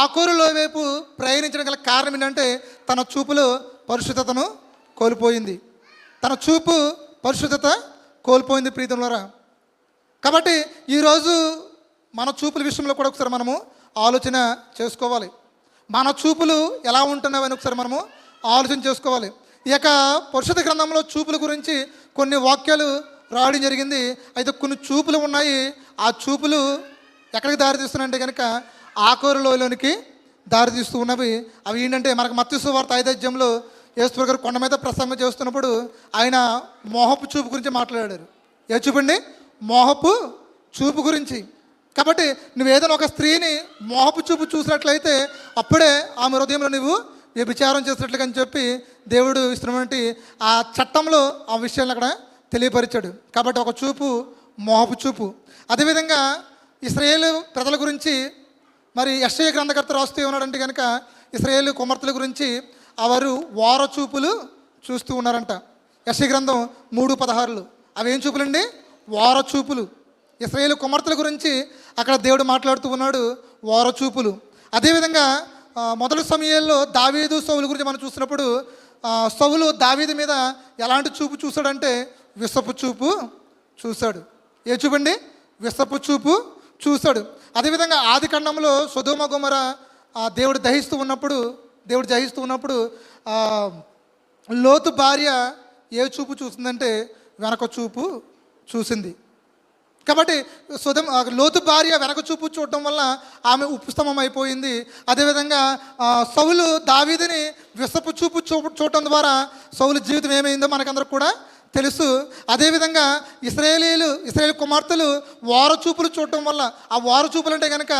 ఆకూరులో వైపు ప్రయాణించడం గల కారణం ఏంటంటే తన చూపులో పరిశుద్ధతను కోల్పోయింది. ప్రీతులారా. కాబట్టి ఈరోజు మన చూపుల విషయంలో కూడా ఒకసారి మనము ఆలోచన చేసుకోవాలి. మన చూపులు ఎలా ఉంటున్నావని ఒకసారి మనము ఆలోచన చేసుకోవాలి. ఈ యొక్క పరిశుద్ధ గ్రంథంలో చూపుల గురించి కొన్ని వాక్యాలు రాయడం జరిగింది. అయితే కొన్ని చూపులు ఉన్నాయి. ఆ చూపులు ఎక్కడికి దారి తీస్తున్నాయంటే కనుక ఆకూరు లోయలోనికి దారి తీస్తూ ఉన్నవి. అవి ఏంటంటే మనకు మత్తయి సువార్త 5వ అధ్యాయంలో యేసు గారు కొండ మీద ప్రసంగం చేస్తున్నప్పుడు ఆయన మోహపు చూపు గురించి మాట్లాడారు. ఏ చూపండి? మోహపు చూపు గురించి. కాబట్టి నువ్వు ఏదైనా ఒక స్త్రీని మోహపు చూపు చూసినట్లయితే అప్పుడే ఆమె హృదయంలో నువ్వు వ్యభిచారం చేసినట్లుగా అని చెప్పి దేవుడు ఇస్తున్నటువంటి ఆ చట్టంలో ఆ విషయాన్ని అక్కడ తెలియపరిచాడు. కాబట్టి ఒక చూపు మోహపు చూపు. అదేవిధంగా ఇశ్రాయేలు ప్రజల గురించి మరి యెషయా గ్రంథకర్త రాస్తూ ఉన్నాడంటే కనుక ఇశ్రాయేలు కుమార్తెల గురించి వారు వార చూపులు చూస్తూ ఉన్నారంట. యెషయా గ్రంథం 3:16. అవి ఏం చూపులండి? వార చూపులు. ఇశ్రాయేలు కుమార్తెల గురించి అక్కడ దేవుడు మాట్లాడుతూ ఉన్నాడు, వార చూపులు. అదేవిధంగా మొదటి సమయాల్లో దావీదు సౌలు గురించి మనం చూసినప్పుడు సౌలు దావీదు మీద ఎలాంటి చూపు చూశాడంటే విషపు చూపు చూశాడు. ఏ చూపండి? విషపు చూపు చూశాడు. అదేవిధంగా ఆది కాండంలో సొదొమ గొమొర దేవుడు దహిస్తూ ఉన్నప్పుడు లోతు భార్య ఏ చూపు చూసిందంటే వెనక చూపు చూసింది. కాబట్టి లోతు భార్య వెనక చూపు చూడటం వల్ల ఆమె ఉపస్తంభం అయిపోయింది. అదేవిధంగా సౌలు దావీదుని విషపు చూపు చూడటం ద్వారా సౌలు జీవితం ఏమైందో మనకందరికి కూడా తెలుసు. అదేవిధంగా ఇశ్రాయేలు కుమార్తెలు వార చూపులు చూడటం వల్ల, ఆ వార చూపులు అంటే కనుక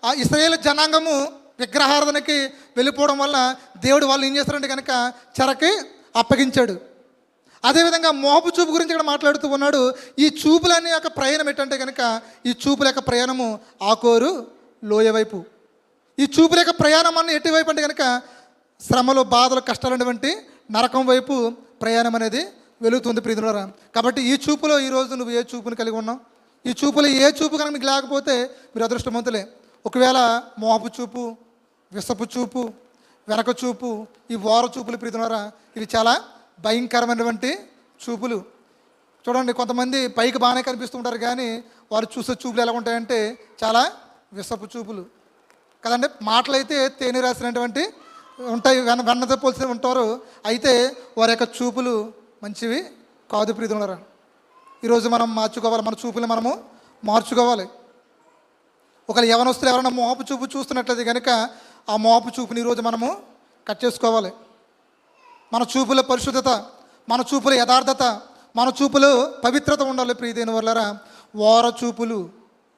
ఆ ఇశ్రాయేలు జనాంగము విగ్రహారాధనకి వెళ్ళిపోవడం వల్ల దేవుడు వాళ్ళు ఏం చేస్తారంటే కనుక చెరకి అప్పగించాడు. అదేవిధంగా మోహపు చూపు గురించి ఇక్కడ మాట్లాడుతూ ఉన్నాడు. ఈ చూపులనే యొక్క ప్రయాణం ఏంటంటే కనుక ఈ చూపుల యొక్క ప్రయాణము ఆకోరు లోయ వైపు. ఈ చూపుల యొక్క ప్రయాణం అన్న ఎటువైపు అంటే కనుక శ్రమలు, బాధలు, కష్టాలటువంటి నరకం వైపు ప్రయాణం అనేది వెలుగుతుంది ప్రియతులారా. కాబట్టి ఈ చూపులో ఈరోజు నువ్వు ఏ చూపుని కలిగి ఉన్నావు? ఈ చూపులో ఏ చూపు కనుక మీకు లేకపోతే మీరు అదృష్టవంతులే. ఒకవేళ మోహపు చూపు, విషపు చూపు, వెనక చూపు, ఈ వార చూపులు ప్రియతులారా ఇవి చాలా భయంకరమైనటువంటి చూపులు. చూడండి, కొంతమంది పైకి బాగానే కనిపిస్తూ ఉంటారు, కానీ వారు చూసే చూపులు ఎలా ఉంటాయంటే చాలా విషపు చూపులు కదండి. మాటలైతే తేనె రాసినటువంటి ఉంటాయి, వెన్నతో పోల్చి ఉంటారు, అయితే వారి యొక్క చూపులు మంచివి కాదు ప్రియతులారా. ఈరోజు మనం మార్చుకోవాలి, మన చూపులు మనము మార్చుకోవాలి. ఒకవేళ యవనస్తులు ఎవరైనా మోహపు చూపు చూస్తున్నట్లయితే కనుక ఆ మోహపు చూపుని ఈరోజు మనము కట్ చేసుకోవాలి. మన చూపుల పరిశుద్ధత, మన చూపుల యథార్థత, మన చూపులు పవిత్రత ఉండాలి ప్రియదైన వాళ్ళరా. వార చూపులు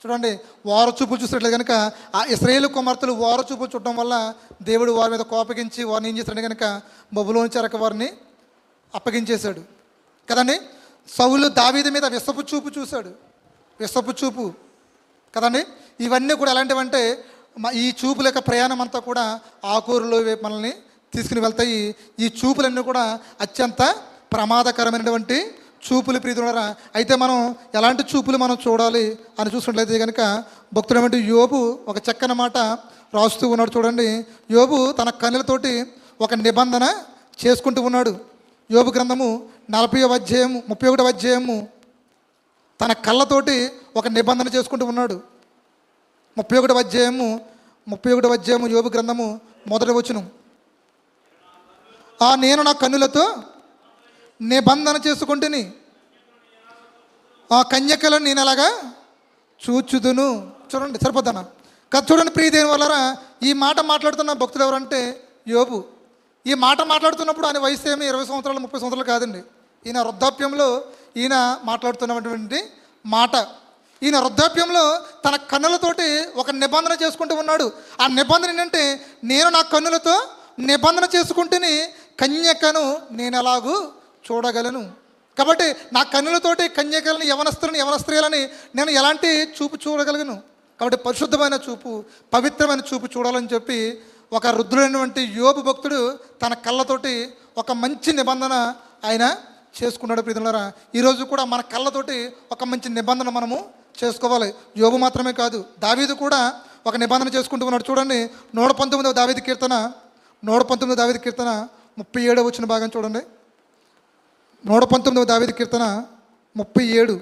చూడండి, వార చూపులు చూసినట్లయితే కనుక ఆ ఇశ్రాయేలు కుమార్తెలు వార చూపులు చూడటం వల్ల దేవుడు వారి మీద కోపగించి వారిని ఏం చేస్తాడు కనుక బబులోను చెరక వారిని అప్పగించేశాడు కదండి. సౌలు దావీదు మీద విషపు చూపు చూశాడు, విషపు చూపు కదండి. ఇవన్నీ కూడా ఎలాంటివంటే ఈ చూపుల యొక్క ప్రయాణం అంతా కూడా ఆకూరులో వైపు మనల్ని తీసుకుని వెళ్తాయి. ఈ చూపులన్నీ కూడా అత్యంత ప్రమాదకరమైనటువంటి చూపులు ప్రీతులరా. అయితే మనం ఎలాంటి చూపులు మనం చూడాలి అని చూసినట్లయితే కనుక భక్తుడైనటువంటి యోబు ఒక చక్కని మాట రాస్తూ ఉన్నాడు. చూడండి, యోబు తన కన్నులతోటి ఒక నిబంధన చేసుకుంటూ ఉన్నాడు. యోబు గ్రంథము 40వ అధ్యాయము 31వ అధ్యాయము తన కళ్ళతోటి ఒక నిబంధన చేసుకుంటూ ఉన్నాడు. 31వ అధ్యాయము యోబు గ్రంథము 1వ వచనం. నేను నా కన్నులతో నిబంధన చేసుకుంటుని ఆ కన్యకలను నేను అలాగా చూచుదును. చూడండి, సరిపోతానా కదా? చూడండి ప్రియ దేవుని వల్లరా, ఈ మాట మాట్లాడుతున్న భక్తులు ఎవరంటే యోబు. ఈ మాట మాట్లాడుతున్నప్పుడు ఆయన వయసు ఏమి 20 సంవత్సరాలు 30 సంవత్సరాలు కాదండి. ఈయన వృద్ధాప్యంలో ఈయన మాట్లాడుతున్నటువంటి మాట. ఈయన వృద్ధాప్యంలో తన కన్నులతోటి ఒక నిబంధన చేసుకుంటూ ఉన్నాడు. ఆ నిబంధన ఏంటంటే, నేను నా కన్నులతో నిబంధన చేసుకుంటుని కన్యకను నేను ఎలాగూ చూడగలను. కాబట్టి నా కన్నులతోటి కన్యకలను యవన స్త్రీలని నేను ఎలాంటి చూపు చూడగలను. కాబట్టి పరిశుద్ధమైన చూపు, పవిత్రమైన చూపు చూడాలని చెప్పి ఒక రుద్రుడైనటువంటి యోబు భక్తుడు తన కళ్ళతోటి ఒక మంచి నిబంధన ఆయన చేసుకున్నాడు. ప్రియతులారా, ఈరోజు కూడా మన కళ్ళతోటి ఒక మంచి నిబంధన మనము చేసుకోవాలి. యోబు మాత్రమే కాదు, దావీదు కూడా ఒక నిబంధన చేసుకుంటూ ఉన్నాడు. చూడండి, 119వ దావీదు కీర్తన 37వ వచ్చిన భాగం చూడండి. 119వ దావీదు కీర్తన 37.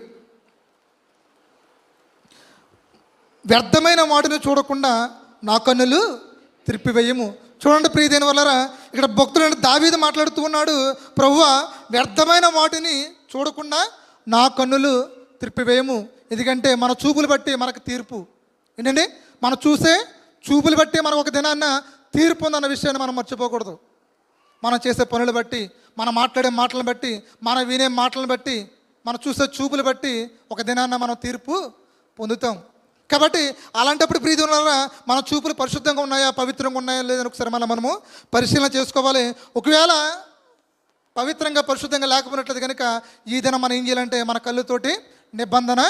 వ్యర్థమైన వాటిని చూడకుండా నా కన్నులు త్రిప్పివేయము. చూడండి ప్రియదేని వల్లరా, ఇక్కడ భక్తుడు దావీదు మాట్లాడుతూ ఉన్నాడు, ప్రభువా వ్యర్థమైన వాటిని చూడకుండా నా కన్నులు త్రిప్పివేయము. ఎందుకంటే మన చూపులు బట్టి మనకు తీర్పు ఏంటండి, మనం చూసే చూపులు బట్టి మనకు ఒక దినాన్న తీర్పు ఉందన్న విషయాన్ని మనం మర్చిపోకూడదు. మనం చేసే పనులు బట్టి, మనం మాట్లాడే మాటలను బట్టి, మనం వినే మాటలను బట్టి, మనం చూసే చూపులు బట్టి ఒక దినాన్న మనం తీర్పు పొందుతాం. కాబట్టి అలాంటప్పుడు ప్రియదులారా, మన చూపులు పరిశుద్ధంగా ఉన్నాయా, పవిత్రంగా ఉన్నాయా లేదని ఒకసారి మనము పరిశీలన చేసుకోవాలి. ఒకవేళ పవిత్రంగా పరిశుద్ధంగా లేకపోయినట్లయితే కనుక ఈ దినం మనం ఏం చేయాలంటే మన కళ్ళతోటి నిబంధన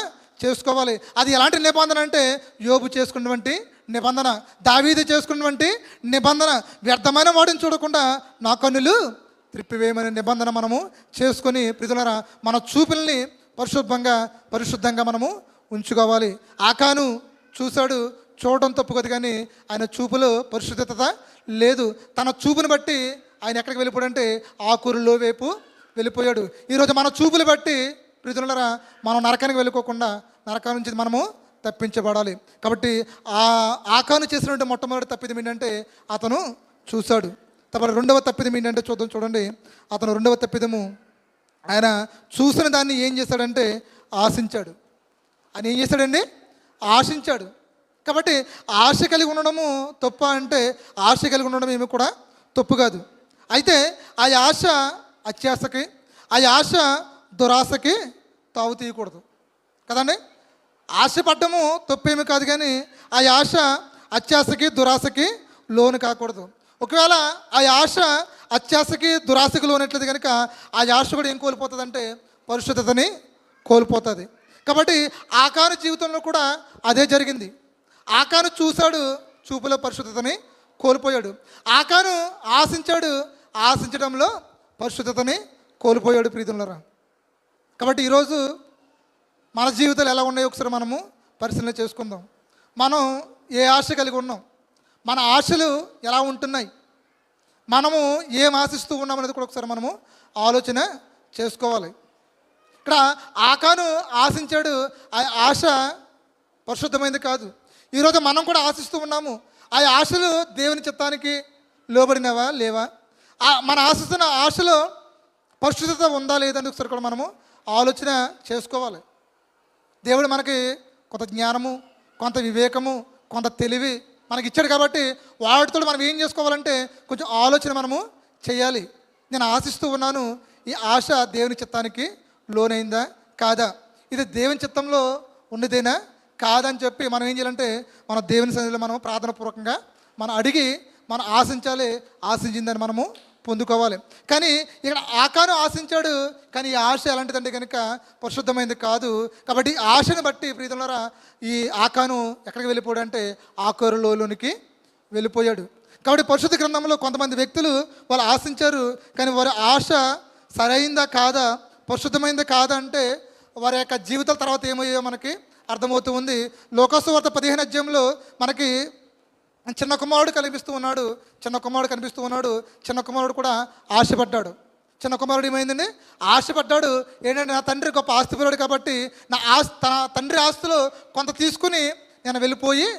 చేసుకోవాలి. అది ఎలాంటి నిబంధన అంటే యోబు చేసుకున్నటువంటి నిబంధన, దావీదు చేసుకున్నటువంటి నిబంధన. వ్యర్థమైన వాడిని చూడకుండా నా కన్నులు త్రిప్పివేయమనే నిబంధన మనము చేసుకొని ప్రియదులారా మన చూపుల్ని పరిశుద్ధంగా మనము ఉంచుకోవాలి. ఆకాను చూశాడు, చూడడం తప్పు కదా, కానీ ఆయన చూపులో పరిశుద్ధత లేదు. తన చూపుని బట్టి ఆయన ఎక్కడికి వెళ్ళిపోయాడంటే ఆకూరులో వైపు వెళ్ళిపోయాడు. ఈరోజు మన చూపులు బట్టి ప్రియతులారా మనం నరకానికి వెళ్ళిపోకుండా నరకం నుంచి మనము తప్పించబడాలి. కాబట్టి ఆకాను చేసినటువంటి మొట్టమొదటి తప్పిదం ఏంటంటే అతను చూశాడు. తర్వాత రెండవ తప్పిదం ఏంటంటే చూడండి, అతను రెండవ తప్పిదము ఆయన చూసిన దాన్ని ఏం చేశాడంటే ఆశించాడు. ఆయన ఏం చేశాడండి? ఆశించాడు. కాబట్టి ఆశ కలిగి ఉండడము తప్ప అంటే ఆశ కలిగి ఉండడం ఏమి కూడా తప్పు కాదు. అయితే ఆ ఆశ అత్యాశకి, ఆ ఆశ దురాశకి తావు తీయకూడదు కదండి. ఆశపడ్డము తప్పేమీ కాదు, కానీ ఆ ఆశ అత్యాశకి దురాశకి లోను కాకూడదు. ఒకవేళ ఆ ఆశ అత్యాశకి దురాశకి లోనట్లేదు కనుక ఆ ఆశ కూడా ఏం కోల్పోతుందంటే పరిశుద్ధతని కోల్పోతుంది. కాబట్టి ఆకాను జీవితంలో కూడా అదే జరిగింది. ఆకాను చూశాడు, చూపులో పరిశుద్ధతని కోల్పోయాడు. ఆకాను ఆశించాడు, ఆశించడంలో పరిశుద్ధతని కోల్పోయాడు. ప్రీతులారా, కాబట్టి ఈరోజు మన జీవితాలు ఎలా ఉన్నాయో ఒకసారి మనము పరిశీలన చేసుకుందాం. మనం ఏ ఆశ కలిగి ఉన్నాం, మన ఆశలు ఎలా ఉంటున్నాయి, మనము ఏం ఆశిస్తూ ఉన్నాం అనేది కూడా ఒకసారి మనము ఆలోచన చేసుకోవాలి. ఇక్కడ ఆకాను ఆశించాడు, ఆ ఆశ పరిశుద్ధమైనది కాదు. ఈరోజు మనం కూడా ఆశిస్తూ ఉన్నాము. ఆ ఆశలు దేవుని చిత్తానికి లోబడినవా లేవా, మన ఆశిస్తున్న ఆశలో పరిశుద్ధత ఉందా లేదని ఒకసారి కూడా మనము ఆలోచన చేసుకోవాలి. దేవుడు మనకి కొంత జ్ఞానము, కొంత వివేకము, కొంత తెలివి మనకి ఇచ్చాడు. కాబట్టి వాటితో మనం ఏం చేసుకోవాలంటే కొంచెం ఆలోచన మనము చేయాలి. నేను ఆశిస్తూ ఉన్నాను, ఈ ఆశ దేవుని చిత్తానికి లోనైందా కాదా, ఇది దేవుని చిత్తంలో ఉన్నదేనా కాదని చెప్పి మనం ఏం చేయాలంటే మన దేవుని సన్నిధిలో మనం ప్రార్థనాపూర్వకంగా మనం అడిగి మనం ఆశించాలి. ఆశించిందని మనము పొందుకోవాలి. కానీ ఇక్కడ ఆకాను ఆశించాడు, కానీ ఈ ఆశ ఎలాంటిదంటే కనుక పరిశుద్ధమైనది కాదు. కాబట్టి ఈ ఆశను బట్టి ప్రీతులారా ఈ ఆకాను ఎక్కడికి వెళ్ళిపోయాడు అంటే ఆకోరులోనికి వెళ్ళిపోయాడు. కాబట్టి పరిశుద్ధ గ్రంథంలో కొంతమంది వ్యక్తులు వాళ్ళు ఆశించారు, కానీ వారి ఆశ సరైందా కాదా, పరిశుద్ధమైందా కాదా అంటే వారి యొక్క జీవితాల తర్వాత ఏమయ్యో మనకి అర్థమవుతూ ఉంది. లోకాసు వార్త 15వ అధ్యాయంలో మనకి చిన్న కుమారుడు కనిపిస్తూ ఉన్నాడు. చిన్న కుమారుడు కూడా ఆశపడ్డాడు. చిన్న కుమారుడు ఏమైందండి? ఆశపడ్డాడు. ఏంటంటే నా తండ్రి గొప్ప ఆస్తిపరుడు కాబట్టి తన తండ్రి ఆస్తులు కొంత తీసుకుని నేను వెళ్ళిపోయి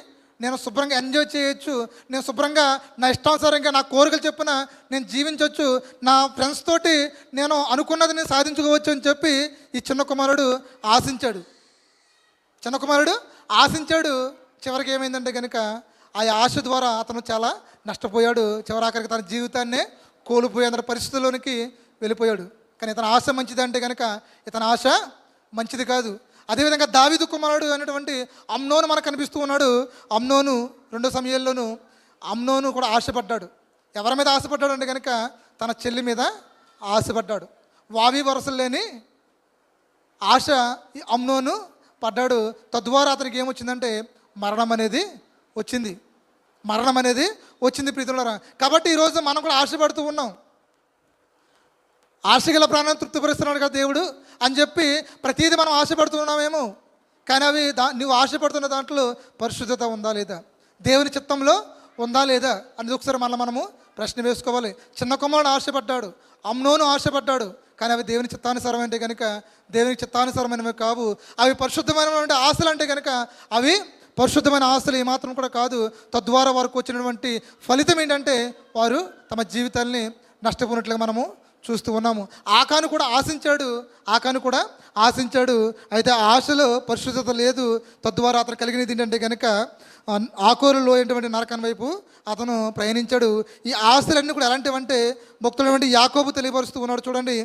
నేను శుభ్రంగా ఎంజాయ్ చేయొచ్చు, నేను శుభ్రంగా నా ఇష్టానుసారంగా నా కోరికలు చెప్పున నేను జీవించవచ్చు, నా ఫ్రెండ్స్ తోటి నేను అనుకున్నది నేను సాధించుకోవచ్చు అని చెప్పి ఈ చిన్న కుమారుడు ఆశించాడు. చివరికి ఏమైందంటే కనుక ఆ ఆశ ద్వారా అతను చాలా నష్టపోయాడు. చివరాఖరికి తన జీవితాన్నే కోల్పోయేంత పరిస్థితుల్లోనికి వెళ్ళిపోయాడు. కానీ ఇతని ఆశ మంచిదంటే కనుక ఇతని ఆశ మంచిది కాదు. అదేవిధంగా దావీదు కుమారుడు అనేటువంటి అమ్నోను మనకు కనిపిస్తూ ఉన్నాడు. అమ్నోను 2 సమయాల్లోనూ అమ్నోను కూడా ఆశపడ్డాడు. ఎవరి మీద ఆశపడ్డాడు అంటే కనుక తన చెల్లి మీద ఆశపడ్డాడు. వావి వరసలు లేని ఆశ ఈ అమ్నోను పడ్డాడు. తద్వారా అతనికి ఏమొచ్చిందంటే మరణం అనేది వచ్చింది ప్రీతులారా. కాబట్టి ఈరోజు మనం కూడా ఆశపడుతూ ఉన్నాం. ఆశగల ప్రాణాన్ని తృప్తిపరుస్తున్నాడు కదా దేవుడు అని చెప్పి ప్రతిదీ మనం ఆశపడుతూ ఉన్నామేమో, కానీ అవి నువ్వు ఆశపడుతున్న దాంట్లో పరిశుద్ధత ఉందా లేదా, దేవుని చిత్తంలో ఉందా లేదా అనేది ఒకసారి మనము ప్రశ్న వేసుకోవాలి. చిన్న కుమారుడు ఆశపడ్డాడు, అమ్నోను ఆశపడ్డాడు, కానీ అవి దేవుని చిత్తానుసారం అంటే కనుక దేవునికి చిత్తానుసారమైనవి కావు. అవి పరిశుద్ధమైనటువంటి ఆశలు అంటే కనుక అవి పరిశుద్ధమైన ఆశలు ఏమాత్రం కూడా కాదు. తద్వారా వారికి వచ్చినటువంటి ఫలితం ఏంటంటే వారు తమ జీవితాల్ని నష్టపోయినట్లుగా మనము చూస్తూ ఉన్నాము. ఆకాను కూడా ఆశించాడు. అయితే ఆశలో పరిశుద్ధత లేదు. తద్వారా అతను కలిగినది ఏంటంటే కనుక ఆకోరులో ఏంటంటే నరకాన్ని వైపు అతను ప్రయాణించాడు. ఈ ఆశలన్నీ కూడా ఎలాంటివంటే భక్తులైనటువంటి యాకోబు తెలియపరుస్తూ ఉన్నాడు. చూడండి,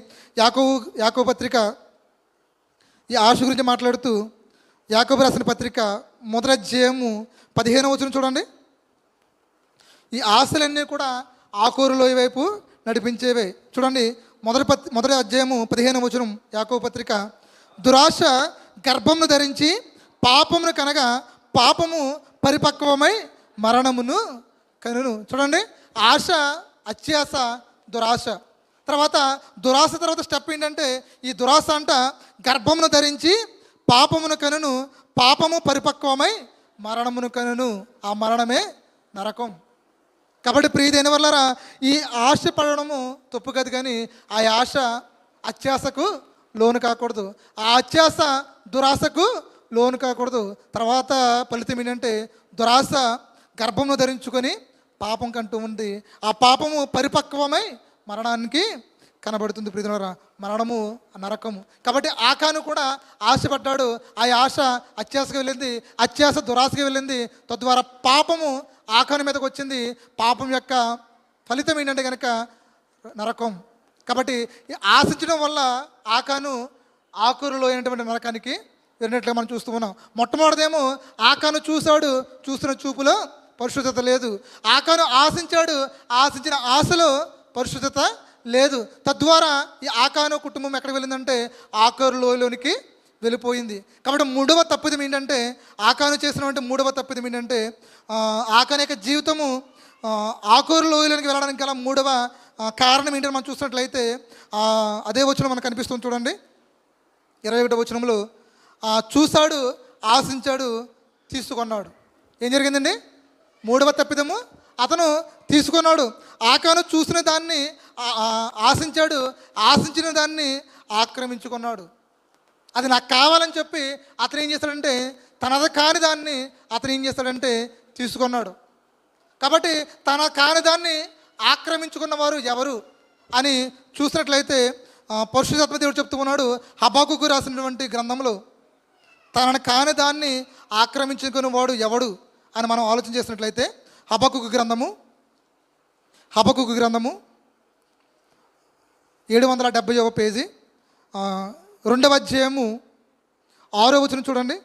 యాకోబు పత్రిక ఈ ఆశ గురించి మాట్లాడుతూ యాకోబు రాసిన పత్రిక 1వ అధ్యాయము 15వ వచనం చూడండి. ఈ ఆశలన్నీ కూడా ఆకోరులో వైపు నడిపించేవే. చూడండి, మొదటి అధ్యాయము 15వ వచనం యాకోబు పత్రిక. దురాశ గర్భమును ధరించి పాపమును కనగా పాపము పరిపక్వమై మరణమును కనును. చూడండి, ఆశ, అత్యాశ, దురాశ. దురాశ తర్వాత స్టెప్ ఏంటంటే ఈ దురాశ అంట గర్భమును ధరించి పాపమును కనును, పాపము పరిపక్వమై మరణమును కనును. ఆ మరణమే నరకం. కాబట్టి ప్రియదైన వల్లరా ఈ ఆశ పడడము తప్పు కాదు, కానీ ఆ ఆశ అత్యాశకు లోను కాకూడదు, ఆ అత్యాశ దురాశకు లోను కాకూడదు. తర్వాత ఫలితం ఏంటంటే దురాశ గర్భమును ధరించుకొని పాపం కంటూ ఉంది. ఆ పాపము పరిపక్వమై మరణానికి కనబడుతుంది. ప్రియదైన మరణము నరకము. కాబట్టి ఆకాను కూడా ఆశపడ్డాడు. ఆ ఆశ అత్యాశకు వెళ్ళింది, అత్యాశ దురాశకు వెళ్ళింది. తద్వారా పాపము ఆకాను మీదకి వచ్చింది. పాపం యొక్క ఫలితం ఏంటంటే కనుక నరకం. కాబట్టి ఆశించడం వల్ల ఆకాను ఆకురులో అయినటువంటి నరకానికి వెళ్ళినట్లుగా మనం చూస్తూ ఉన్నాం. మొట్టమొదటిదేమో ఆకాను చూస్తున్న చూపులో పరిశుద్ధత లేదు. ఆకాను ఆశించిన ఆశలో పరిశుద్ధత లేదు. తద్వారా ఈ ఆకాను కుటుంబం ఎక్కడికి వెళ్ళిందంటే ఆకారు లోయలోనికి వెళ్ళిపోయింది. కాబట్టి మూడవ తప్పిదం ఏంటంటే ఆకాను చేసినటువంటి మూడవ తప్పిదం ఏంటంటే ఆకాను యొక్క జీవితము ఆకోరు లోయలోనికి వెళ్ళడానికి గల మూడవ కారణం ఏంటని మనం చూసినట్లయితే అదే వచనం మనకు కనిపిస్తుంది. చూడండి, 21వ వచనంలో చూశాడు, ఆశించాడు, తీసుకున్నాడు. ఏం జరిగిందండి? మూడవ తప్పిదము అతను తీసుకున్నాడు. ఆకాను చూసిన దాన్ని ఆశించాడు, ఆశించిన దాన్ని ఆక్రమించుకున్నాడు. అది నాకు కావాలని చెప్పి అతను ఏం చేస్తాడంటే తనది కాని దాన్ని అతను ఏం చేస్తాడంటే తీసుకున్నాడు. కాబట్టి తన కాని దాన్ని ఆక్రమించుకున్న వారు ఎవరు అని చూసినట్లయితే పరిశుద్ధాత్మ దేవుడు చెప్తూ ఉన్నాడు హబక్కూకు రాసినటువంటి గ్రంథంలో, తనను కాని దాన్ని ఆక్రమించుకున్న వాడు ఎవడు అని మనం ఆలోచన చేసినట్లయితే హబక్కూకు గ్రంథము 770వ పేజీ 2వ అధ్యాయము 6వ వచనం చూడండి.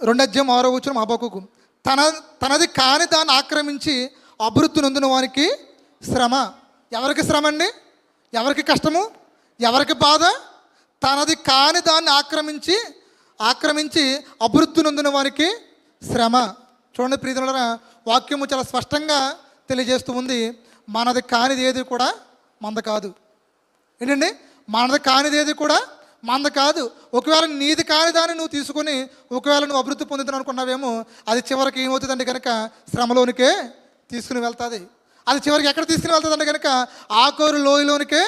2వ అధ్యాయం 6వ వచనం హబక్కూకు. తనది కాని దాన్ని ఆక్రమించి అభివృద్ధి నొందిన వారికి శ్రమ. ఎవరికి శ్రమ అండి? ఎవరికి కష్టము? ఎవరికి బాధ? తనది కాని దాన్ని ఆక్రమించి అభివృద్ధి నొందిన వారికి శ్రమ. చూడండి ప్రియమైన వాక్యము చాలా స్పష్టంగా తెలియజేస్తూ ఉంది. మనది కానిది ఏది కూడా మంద కాదు. ఏంటండి? మనది కానిది ఏది కూడా మంద కాదు. ఒకవేళ నీది కాని దాన్ని నువ్వు తీసుకొని ఒకవేళ నువ్వు అభివృద్ధి పొందుతాను అనుకున్నావేమో, అది చివరికి ఏమవుతుందంటే కనుక శ్రమలోనికే తీసుకుని వెళ్తుంది. అది చివరికి ఎక్కడ తీసుకుని వెళ్తుంది అంటే కనుక ఆకోరు లోయలోనికే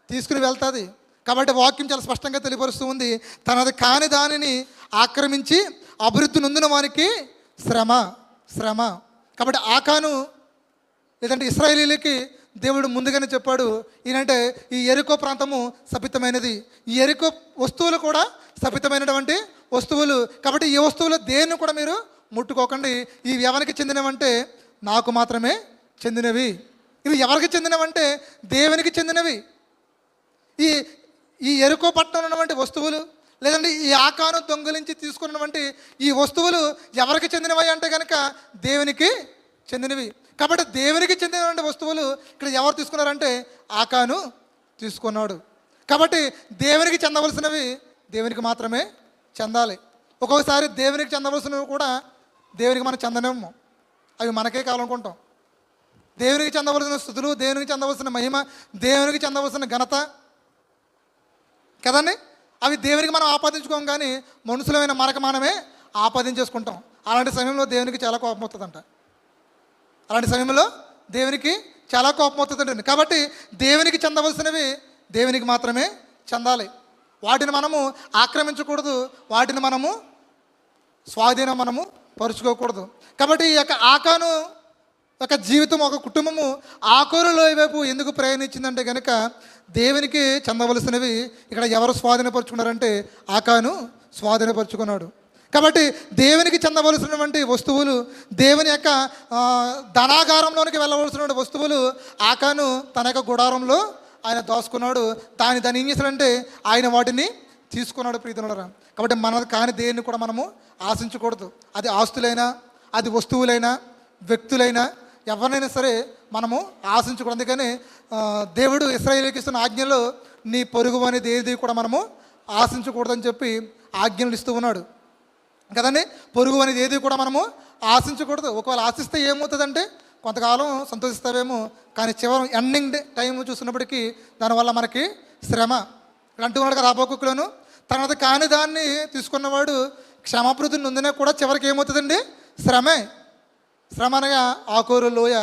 తీసుకుని వెళ్తుంది. కాబట్టి వాక్యం చాలా స్పష్టంగా తెలియపరుస్తూ ఉంది. తనది కాని దానిని ఆక్రమించి అభివృద్ధి నొందిన వానికి శ్రమ. కాబట్టి ఆకాను లేదంటే ఇశ్రాయేలీలకి దేవుడు ముందుగానే చెప్పాడు. ఈయనంటే ఈ యెరికో ప్రాంతము శపితమైనది, ఈ యెరికో వస్తువులు కూడా శపితమైనటువంటి వస్తువులు. కాబట్టి ఈ వస్తువులు దేన్ని కూడా మీరు ముట్టుకోకండి. ఇవి ఎవరికి చెందినవంటే నాకు మాత్రమే చెందినవి. ఇవి ఎవరికి చెందినవంటే దేవునికి చెందినవి. ఈ యెరికో పట్టణంలో ఉన్నటువంటి వస్తువులు లేదంటే ఈ ఆకాను దొంగిలించి తీసుకున్నటువంటి ఈ వస్తువులు ఎవరికి చెందినవి అంటే కనుక దేవునికి చెందినవి. కాబట్టి దేవునికి చెందినటువంటి వస్తువులు ఇక్కడ ఎవరు తీసుకున్నారంటే ఆకాను తీసుకున్నాడు. కాబట్టి దేవునికి చెందవలసినవి దేవునికి మాత్రమే చెందాలి. ఒక్కొక్కసారి దేవునికి చెందవలసినవి కూడా దేవునికి మనం చెందనేమో, అవి మనకే కావాలనుకుంటాం. దేవునికి చెందవలసిన స్తుతులు, దేవునికి చెందవలసిన మహిమ, దేవునికి చెందవలసిన ఘనత కదండి, అవి దేవునికి మనం ఆపాదించుకోం. కానీ మనుషులమైన మనమే ఆపాదించేసుకుంటాం. అలాంటి సమయంలో దేవునికి చాలా కోపం వస్తుందంట. కాబట్టి దేవునికి చెందవలసినవి దేవునికి మాత్రమే చెందాలి. వాటిని మనము ఆక్రమించకూడదు, వాటిని మనము స్వాధీనం మనము పరుచుకోకూడదు. కాబట్టి ఈ యొక్క ఆకాను ఒక జీవితం, ఒక కుటుంబము ఆకోరులో వైపు ఎందుకు ప్రయాణించిందంటే కనుక దేవునికి చెందవలసినవి ఇక్కడ ఎవరు స్వాధీనపరుచుకున్నారంటే ఆకాను స్వాధీనపరుచుకున్నాడు. కాబట్టి దేవునికి చెందవలసినటువంటి వస్తువులు, దేవుని యొక్క ధనాగారంలోనికి వెళ్ళవలసినటువంటి వస్తువులు ఆకాను తన యొక్క గుడారంలో ఆయన దాచుకున్నాడు. దాన్ని ఏం చేశాడంటే ఆయన వాటిని తీసుకున్నాడు. ప్రీతులారా, కాబట్టి మనది కాని దేన్ని కూడా మనము ఆశించకూడదు. అది ఆస్తులైనా, అది వస్తువులైనా, వ్యక్తులైనా, ఎవరినైనా సరే మనము ఆశించకూడదు. అందుకని దేవుడు ఇశ్రాయేలుకి ఇస్తున్న ఆజ్ఞలో నీ పొరుగు అనేది ఏది కూడా మనము ఆశించకూడదని చెప్పి ఆజ్ఞలు ఇస్తూ ఉన్నాడు కదండి. పొరుగు అనేది ఏది కూడా మనము ఆశించకూడదు. ఒకవేళ ఆశిస్తే ఏమవుతుందంటే కొంతకాలం సంతోషిస్తావేమో, కానీ చివరి ఎండింగ్ టైం చూస్తున్నప్పటికీ దానివల్ల మనకి శ్రమ. అంటున్నాడు కదా హబక్కూకులోను, తనది కాని దాన్ని తీసుకున్నవాడు క్షమాభివృద్ధిని నొందినా కూడా చివరికి ఏమవుతుందండి? శ్రమ అనగా ఆకోరు లోయ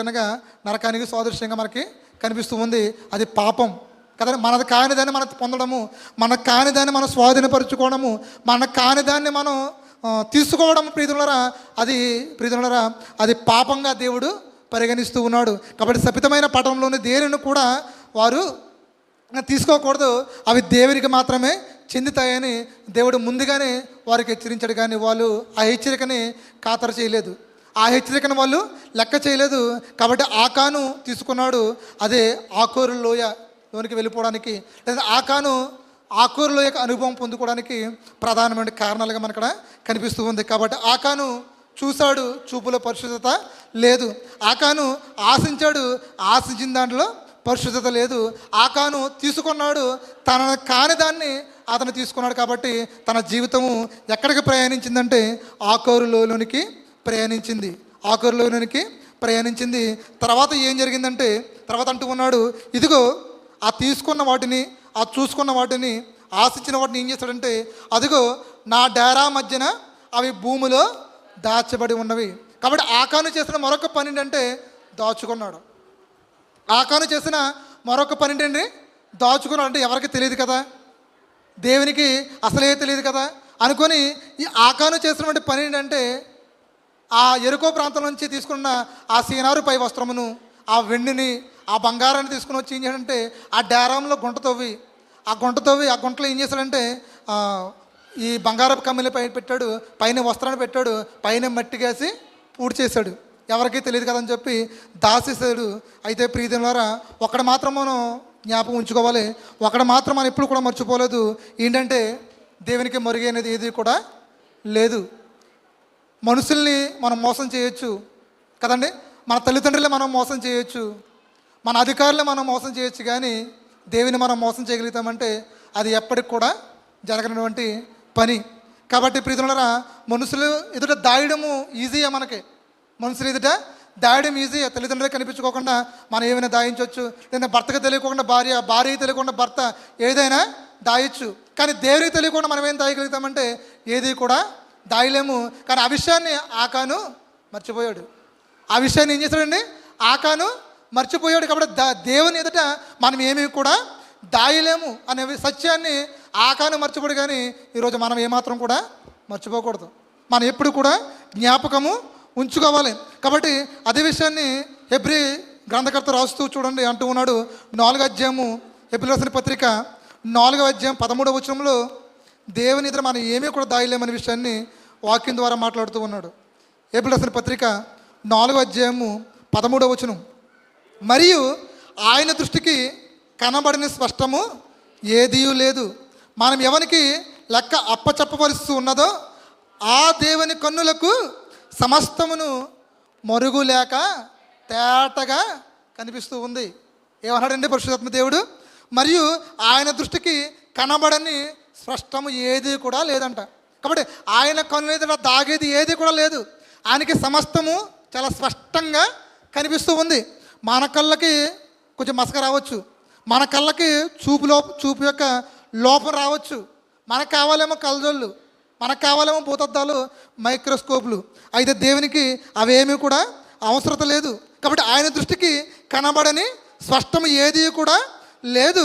అనగా నరకానికి సాదృశ్యంగా మనకి కనిపిస్తూ ఉంది. అది పాపం కదండి. మనది కాని దాన్ని మనం పొందడము, మనకు కాని దాన్ని మనం స్వాధీనపరచుకోవడము, మనకు కాని దాన్ని మనం తీసుకోవడం ప్రీతులరా, అది పాపంగా దేవుడు పరిగణిస్తూ ఉన్నాడు. కాబట్టి శపితమైన పటంలోని దేనిని కూడా వారు తీసుకోకూడదు. అవి దేవునికి మాత్రమే చెందుతాయని దేవుడు ముందుగానే వారికి హెచ్చరించాడు. కానీ వాళ్ళు ఆ హెచ్చరికని ఖాతరు చేయలేదు, ఆ హెచ్చరికను వాళ్ళు లెక్క చేయలేదు. కాబట్టి ఆకాను తీసుకున్నాడు. అదే ఆకోరు లోయలోనికి వెళ్ళిపోవడానికి, లేదా ఆకోరు లోయ అనుభవం పొందుకోవడానికి ప్రధానమైన కారణాలుగా మనక్కడ కనిపిస్తూ ఉంది. కాబట్టి ఆకాను చూశాడు, చూపులో పరిశుద్ధత లేదు. ఆకాను ఆశించాడు, ఆశించిన దాంట్లో పరిశుద్ధత లేదు. ఆకాను తీసుకున్నాడు, తన కాని దాన్ని అతను తీసుకున్నాడు. కాబట్టి తన జీవితము ఎక్కడికి ప్రయాణించిందంటే ఆకోరు లోయలోనికి ప్రయాణించింది. తర్వాత ఏం జరిగిందంటే, తర్వాత అంటూ ఉన్నాడు, ఇదిగో ఆ తీసుకున్న వాటిని, ఆ చూసుకున్న వాటిని, ఆశించిన వాటిని ఏం చేస్తాడంటే, అదిగో నా డేరా మధ్యన అవి భూమిలో దాచబడి ఉన్నవి. కాబట్టి ఆకాను చేసిన మరొక పని ఏంటంటే దాచుకున్నాడు. ఆకాను చేసిన మరొక పని ఏంటండి? దాచుకున్నాడు. అంటే ఎవరికి తెలియదు కదా, దేవునికి అసలే తెలియదు కదా అనుకొని ఈ ఆకాను చేసినటువంటి పని ఏంటంటే ఆ యెరికో ప్రాంతం నుంచి తీసుకున్న ఆ సీనారు పై వస్త్రమును, ఆ వెండిని, ఆ బంగారాన్ని తీసుకుని వచ్చి ఏం చేయాలంటే ఆ డేరాంలో గుంట తవ్వి ఆ గుంటలో ఏం చేశాడంటే ఈ బంగారపు కమ్మిలి పైన పెట్టాడు, పైన వస్త్రాన్ని పెట్టాడు, పైన మట్టి వేసి పూడి చేశాడు. ఎవరికీ తెలియదు కదని చెప్పి దాచేసాడు. అయితే ప్రియదేవులారా, ఒకటి మాత్రం మనం జ్ఞాపకం ఉంచుకోవాలి, ఒకటి మాత్రం మనం ఎప్పుడు కూడా మర్చిపోలేదు. ఏంటంటే దేవునికి మరుగైనది ఏది కూడా లేదు. మనుషుల్ని మనం మోసం చేయొచ్చు కదండి, మన తల్లిదండ్రులే మనం మోసం చేయొచ్చు, మన అధికారులే మనం మోసం చేయొచ్చు, కానీ దేవుని మనం మోసం చేయగలుగుతామంటే అది ఎప్పటికి కూడా జరగనటువంటి పని. కాబట్టి ప్రీతులారా, మనుషులు ఎదుట దాయడము ఈజీయే. మనకి మనుషులు ఎదుట దాయడం ఈజీ. తల్లిదండ్రులు కనిపించుకోకుండా మనం ఏమైనా దాయించవచ్చు, లేదా భర్తకు తెలియకుండా భార్యకి తెలియకుండా భర్త ఏదైనా దాయొచ్చు. కానీ దేవునికి తెలియకుండా మనం ఏం దాయగలుగుతామంటే ఏది కూడా దాయలేము. కానీ ఆ విషయాన్ని ఆకాను మర్చిపోయాడు. ఆ విషయాన్ని ఏం చేశాడండి? ఆకాను మర్చిపోయాడు. కాబట్టి దేవుని ఎదుట మనం ఏమీ కూడా దాయలేము అనే సత్యాన్ని ఆకాను మర్చిపోడు. కానీ ఈరోజు మనం ఏమాత్రం కూడా మర్చిపోకూడదు. మనం ఎప్పుడు కూడా జ్ఞాపకము ఉంచుకోవాలి. కాబట్టి అదే విషయాన్ని హెబ్రీ గ్రంథకర్త రాస్తూ చూడండి అంటూ ఉన్నాడు. 4వ అధ్యాయము, హెబ్రీ రాసిన పత్రిక 4వ అధ్యాయం 13వ వచనంలో దేవుని ఎదుట మనం ఏమీ కూడా దాయలేమనే విషయాన్ని వాక్యం ద్వారా మాట్లాడుతూ ఉన్నాడు. హెబ్రీ రాసిన పత్రిక 4వ అధ్యాయము 13వ వచనం, మరియు ఆయన దృష్టికి కనబడిన స్పష్టము ఏదీ లేదు, మనం ఎవరికి లెక్క అప్పచెప్పవలసి ఉన్నదో ఆ దేవుని కన్నులకు సమస్తమును మరుగు లేక తేటగా కనిపిస్తూ ఉంది. ఏమన్నాడండి పరిశుద్ధాత్మ దేవుడు? మరియు ఆయన దృష్టికి కనబడని స్పష్టము ఏది కూడా లేదంట. కాబట్టి ఆయన కన్నుల ఎదుట దాగేది ఏది కూడా లేదు. ఆయనకి సమస్తము చాలా స్పష్టంగా కనిపిస్తూ ఉంది. మన కళ్ళకి కొంచెం మసక రావచ్చు, మన కళ్ళకి చూపు యొక్క లోపం రావచ్చు, మనకు కావాలేమో కళ్ళజోళ్ళు, మనకు కావాలేమో భూతద్దాలు, మైక్రోస్కోప్లు. అయితే దేవునికి అవేమీ కూడా అవసరత లేదు. కాబట్టి ఆయన దృష్టికి కనబడని స్పష్టం ఏది కూడా లేదు.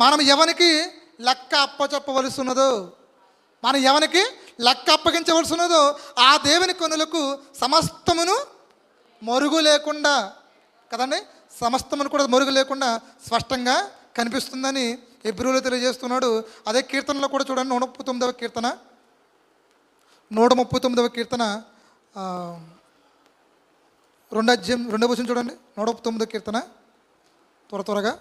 మనం ఎవరికి లెక్క అప్పచెప్పవలసి ఉన్నదో, మనం ఎవరికి లెక్క అప్పగించవలసి ఉన్నదో ఆ దేవుని కన్నులకు సమస్తమును మరుగు లేకుండా, కదండి, సమస్తమును కూడా మరుగు లేకుండా స్పష్టంగా కనిపిస్తుందని హెబ్రీయులో తెలియజేస్తున్నాడు. అదే కీర్తనలో కూడా చూడండి, 139వ కీర్తన 139వ కీర్తన 2వ అధ్యాయం 2వ వచనం చూడండి. 139వ కీర్తన త్వరగా